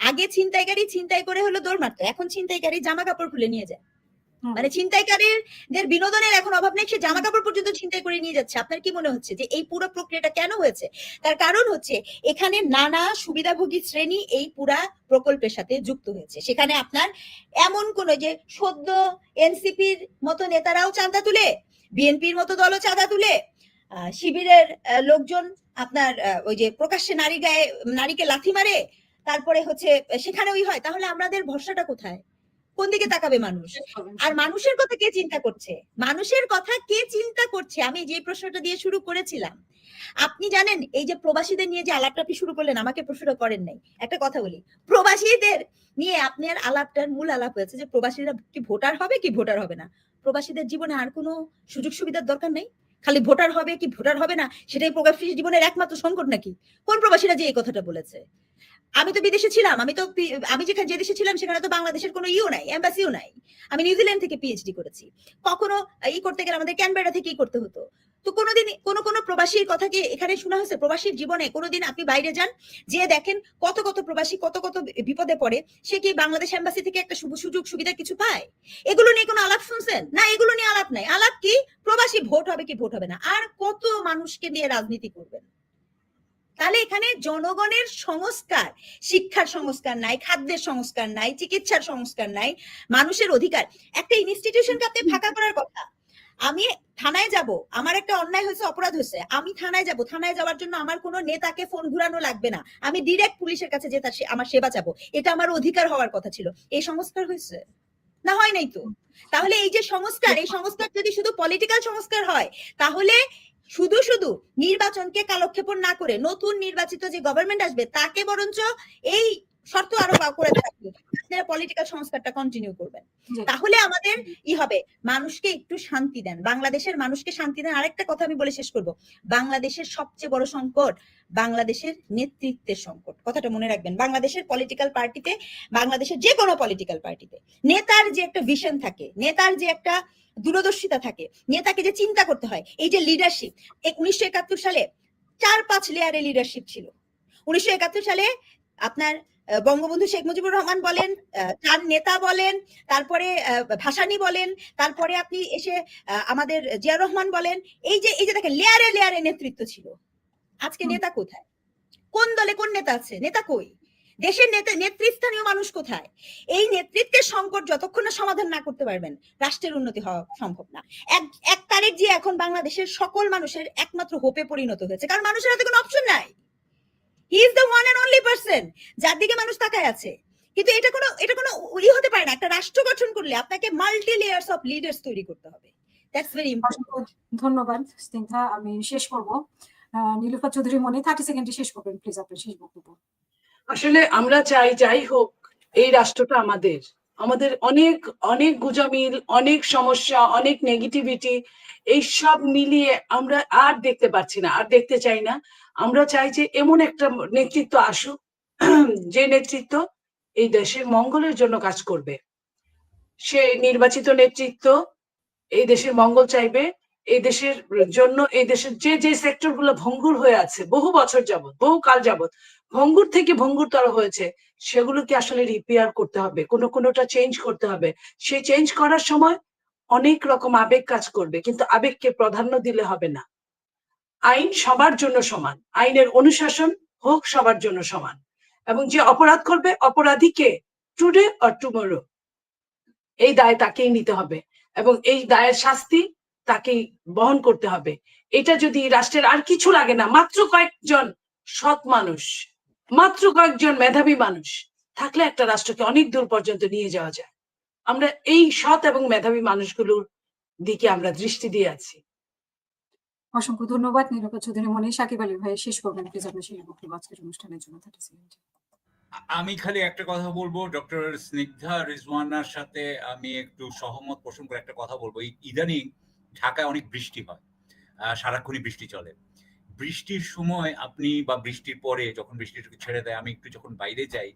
আগে ছিনতাইকারী ছিনতাই করে হলো দৌড় মারতো, এখন ছিনতাইকারী জামা কাপড় খুলে নিয়ে যায়। মানে ছিনতাইকারীদের বিনোদনের এখন অভাব নেই, সে জামা কাপড় পর্যন্ত ছিনতাই করে নিয়ে যাচ্ছে। আপনার কি মনে হচ্ছে যে এই পুরো প্রক্রিয়াটা কেন হয়েছে? তার কারণ হচ্ছে এখানে নানা সুবিধাভোগী শ্রেণী এই পুরা প্রকল্পের সাথে যুক্ত হয়েছে। সেখানে আপনার এমন কোন যে সদ্য এনসিপির মতো নেতারাও চাঁদা তুলে, বিএনপির মতো দলও চাঁদা তুলে, শিবিরের লোকজন আপনার ওই যে প্রকাশ্যে নারীকে লাথি মারে, তারপরে হচ্ছে সেখানে ওই হয়। তাহলে আমাদের ভরসাটা কোথায়? কোন দিকে তাকাবে মানুষ? আর মানুষের কথা কে চিন্তা করছে? মানুষের কথা কে চিন্তা করছে? আমি যে প্রশ্নটা দিয়ে শুরু করেছিলাম, আপনি জানেন এই যে প্রবাসীদের নিয়ে যে আলাপটা আপনি শুরু করলেন, আমাকে প্রশ্নটা করেন নাই। একটা কথা বলি, প্রবাসীদের নিয়ে আপনার আলাপটার মূল আলাপ হয়েছে যে প্রবাসীরা কি ভোটার হবে কি ভোটার হবে না। প্রবাসীদের জীবনে আর কোনো সুযোগ সুবিধার দরকার নেই, খালি ভোটার হবে কি ভোটার হবে না সেটাই প্রবাসী জীবনের একমাত্র সংকট নাকি? কোন প্রবাসীরা যে এই কথাটা বলেছে? আমি তো বিদেশে ছিলাম, আমি যেখানে যে দেশে ছিলাম সেখানে তো বাংলাদেশের কোনো নাই, এম্বাসিও নাই। আমি নিউজিল্যান্ড থেকে পিএইচডি করেছি। কখনো করতে গেলে আমাদের ক্যানবেরা থেকেই করতে হতো। তো কোনোদিন কোনো প্রবাসীর কথা কি এখানে শোনা হয়েছে? প্রবাসীর জীবনে কোনোদিন আপনি বাইরে যান, যে দেখেন কত প্রবাসী কত বিপদে পড়ে, সে কি বাংলাদেশ এম্বাসি থেকে একটা সুযোগ সুবিধা কিছু পায়? এগুলো নিয়ে কোনো আলাপ শুনছেন? না, এগুলো নিয়ে আলাপ নাই। আলাপ কি? প্রবাসী ভোট হবে কি ভোট হবে না। আর কত মানুষকে নিয়ে রাজনীতি করবেন? তাহলে এখানে জনগণের সংস্কার, শিক্ষার সংস্কার নাই, খাদ্যের সংস্কার নাই, চিকিৎসার সংস্কার নাই, মানুষের অধিকার। একটা ইনস্টিটিউশনকে আপনি ফাঁকা করার কথা। আমি থানায় যাব, আমার একটা অন্যায় হয়েছে, অপরাধ হয়েছে, আমি থানায় যাব, থানায় যাওয়ার জন্য আমার কোনো নেতাকে ফোন ঘুরানো লাগবে না, আমি ডিরেক্ট পুলিশের কাছে যে আমার সেবা চাবো, এটা আমার অধিকার হওয়ার কথা ছিল। এই সংস্কার হয়েছে না? হয় নাই তো। তাহলে এই যে সংস্কার, এই সংস্কার যদি শুধু পলিটিক্যাল সংস্কার হয়, তাহলে শুধু শুধু নির্বাচনকে কালক্ষেপণ না করে নতুন নির্বাচিত যে গভর্নমেন্ট আসবে তাকে বরঞ্চ এই শর্ত আরো করে থাকবে, আপনারা পলিটিক্যাল সংস্কারটা কন্টিনিউ করবেন, তাহলে আমাদের হবে। মানুষকে একটু শান্তি দেন, বাংলাদেশের মানুষকে শান্তি দেন। আরেকটা কথা আমি বলে শেষ করব, বাংলাদেশের সবচেয়ে বড় সংকট বাংলাদেশের নেতৃত্বের সংকট, কথাটা মনে রাখবেন। বাংলাদেশের পলিটিক্যাল পার্টিতে, বাংলাদেশের যে কোনো পলিটিক্যাল পার্টিতে নেতার যে একটা ভিশন থাকে, নেতার যে একটা দূরদর্শিতা থাকে, নেতাকে যে চিন্তা করতে হয়, এই যে লিডারশিপ, 1971 সালে 4-5 লেয়ারে লিডারশিপ ছিল। 1971 সালে আপনার বঙ্গবন্ধু শেখ মুজিবুর রহমান বলেন, চার নেতা বলেন, তারপরে ভাসানী বলেন, তারপরে আপনি এসে আমাদের জিয়াউর রহমান বলেন, এই যে দেখেন লেয়ারে লেয়ারে নেতৃত্ব ছিল। আজকে নেতা কোথায়? কোন দলে কোন নেতা আছে? নেতা কই? দেশের নেতৃস্থানীয় মানুষ কোথায়? এই নেতৃত্বের সংকট যতক্ষণ না সমাধান না করতে পারবেন, রাষ্ট্রের উন্নতি হওয়া সম্ভব না। এক তারেক জি এখন বাংলাদেশের সকল মানুষের একমাত্র হোপে পরিণত হয়েছে, কারণ মানুষের হাতে কোনো অপশন নাই। He is the one and only person যার দিকে মানুষ তাকায় আছে। কিন্তু এটা কোনো হতে পারে না। একটা রাষ্ট্র গঠন করলে আপনাকে মাল্টি লেয়ার্স অফ লিডার্স তৈরি করতে হবে। That's very important. ধন্যবাদ স্নিগ্ধা। আমি শেষ করব, নীলুফার চৌধুরী মনে 30 সেকেন্ডে শেষ করবেন প্লিজ আপনার শেষ বক্তব্য। আসলে আমরা চাই যাই হোক এই রাষ্ট্রটা আমাদের অনেক অনেক গুজমিল, অনেক সমস্যা, অনেক নেগেটিভিটি, এই সব মিলিয়ে আমরা আর দেখতে পাচ্ছি না, আর দেখতে চাই না। আমরা চাই যে এমন একটা নেতৃত্ব আসুক যে নেতৃত্ব এই দেশের মঙ্গলের জন্য কাজ করবে। সে নির্বাচিত নেতৃত্ব এই দেশের মঙ্গল চাইবে, এই দেশের জন্য, এই দেশের যে সেক্টর গুলো ভঙ্গুর হয়ে আছে বহু বছর যাবত, বহু কাল যাবত ভঙ্গুর থেকে ভঙ্গুরতর হয়েছে, সেগুলোকে আসলে রিপেয়ার করতে হবে, কোনোটা চেঞ্জ করতে হবে। সেই চেঞ্জ করার সময় অনেক রকম আবেগ কাজ করবে, কিন্তু আবেগকে প্রাধান্য দিলে হবে না। আইন সবার জন্য সমান, আইনের অনুশাসন হোক সবার জন্য সমান, এবং যে অপরাধ করবে অপরাধীকে টুডে অর টুমরো এই দায় তাকেই নিতে হবে, এবং এই দায়ের শাস্তি তাকেই বহন করতে হবে। এটা যদি রাষ্ট্রের আর কিছু লাগে না, মাত্র কয়েকজন সৎ মানুষ, মাত্র কয়েকজন মেধাবী মানুষ থাকলে একটা রাষ্ট্রকে অনেক দূর পর্যন্ত নিয়ে যাওয়া যায়। আমরা এই সৎ এবং মেধাবী মানুষগুলোর দিকে আমরা দৃষ্টি দিয়ে আছি। অসংখ্য ধন্যবাদ নীলুফা চৌধুরী মনে। সাকিব আলী ভাই শেষ করবেন প্লিজ আপনার শেষ বক্তব্য আজকের অনুষ্ঠানের জন্য 30 সেকেন্ড। আমি খালি একটা কথা বলবো, ডক্টর স্নিগ্ধা রিজওয়ানার সাথে আমি একটু সহমত পোষণ করে একটা কথা বলবো। ইদানিং ঢাকায় অনেক বৃষ্টি হয়, সারাক্ষণই বৃষ্টি চলে। বৃষ্টির সময় আপনি বা বৃষ্টির পরে যখন বৃষ্টিটাকে ছেড়ে দেয়, আমি একটু যখন বাইরে যাই,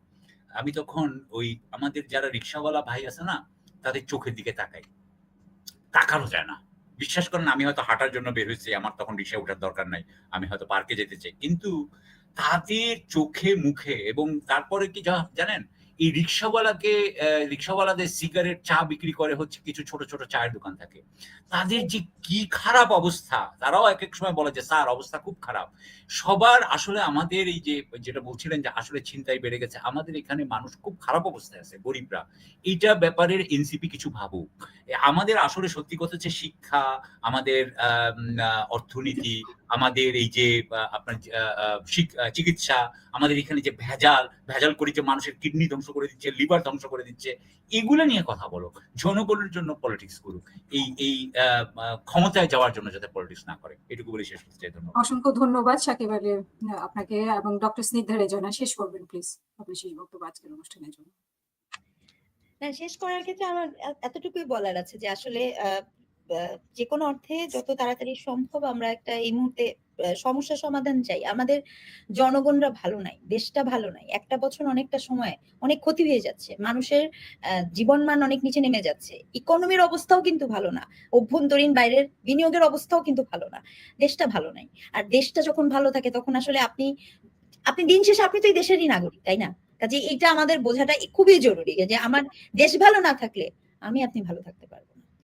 আমি তখন ওই আমাদের যারা রিক্সাওয়ালা ভাই আছে না, তাদের চোখের দিকে তাকাই, তাকানো যায় না। বিশ্বাস করেন, আমি হয়তো হাঁটার জন্য বের হয়েছি, আমার তখন রিক্সা ওঠার দরকার নাই, আমি হয়তো পার্কে যেতে চাই, কিন্তু তাদের চোখে মুখে, এবং তারপরে কি জানেন, এই রিক্সাওয়ালাদের সিগারেট, চা বিক্রি করে হচ্ছে, কিছু ছোট ছোট চায়ের দোকান থাকে, তাদের যে কি খারাপ অবস্থা, তারাও এক এক সময় বলে যে স্যার অবস্থা খুব খারাপ। সবার আসলে আমাদের এই যে যেটা বলছিলেন যে আসলে ছিনতাই বেড়ে গেছে, আমাদের এখানে মানুষ খুব খারাপ অবস্থায় আছে, গরিবরা। এইটা ব্যাপারের এনসিপি কিছু ভাবুক। আমাদের আসলে সত্যি কথা হচ্ছে শিক্ষা, আমাদের অর্থনীতি, আমাদের এই যে আপনার চিকিৎসা, আমাদের এখানে যে ভেজাল করে যে মানুষের কিডনি ধ্বংস করে দিচ্ছে, লিভার ধ্বংস করে দিচ্ছে, এগুলো নিয়ে কথা বলো। জনগণের জন্য পলিটিক্স করুক, এই ক্ষমতায় যাওয়ার জন্য যাতে পলিটিক্স না করে। এটুকু বলে শেষ করতে চাই। ধন্যবাদ। অসংখ্য ধন্যবাদ সাকিব আলী আপনাকে, এবং ডক্টর স্নিগ্ধা রিজওয়ানা শেষ করবেন প্লিজ আপনার শেষ বক্তব্য আজকের অনুষ্ঠানের জন্য। শেষ করার ক্ষেত্রে আমার এতটুকুই বলার আছে যে আসলে যে কোনো অর্থে যত তাড়াতাড়ি সম্ভব আমরা একটা এই মুহূর্তে সমস্যা সমাধান চাই। আমাদের জনগণরা ভালো নাই, দেশটা ভালো নাই, একটা বছর অনেকটা সময় অনেক ক্ষতি হয়ে যাচ্ছে, মানুষের জীবনমান অনেক নিচে নেমে যাচ্ছে, ইকোনমির অবস্থাও কিন্তু ভালো না, অভ্যন্তরীণ বাইরের বিনিয়োগের অবস্থাও কিন্তু ভালো না, দেশটা ভালো নাই। আর দেশটা যখন ভালো থাকে তখন আসলে আপনি দিন শেষে আপনি তো এই দেশেরই নাগরিক, তাই না? কাজে এটা আমাদের বোঝাটা খুবই জরুরি যে আমার দেশ ভালো না থাকলে আপনি ভালো থাকতে পারবেন।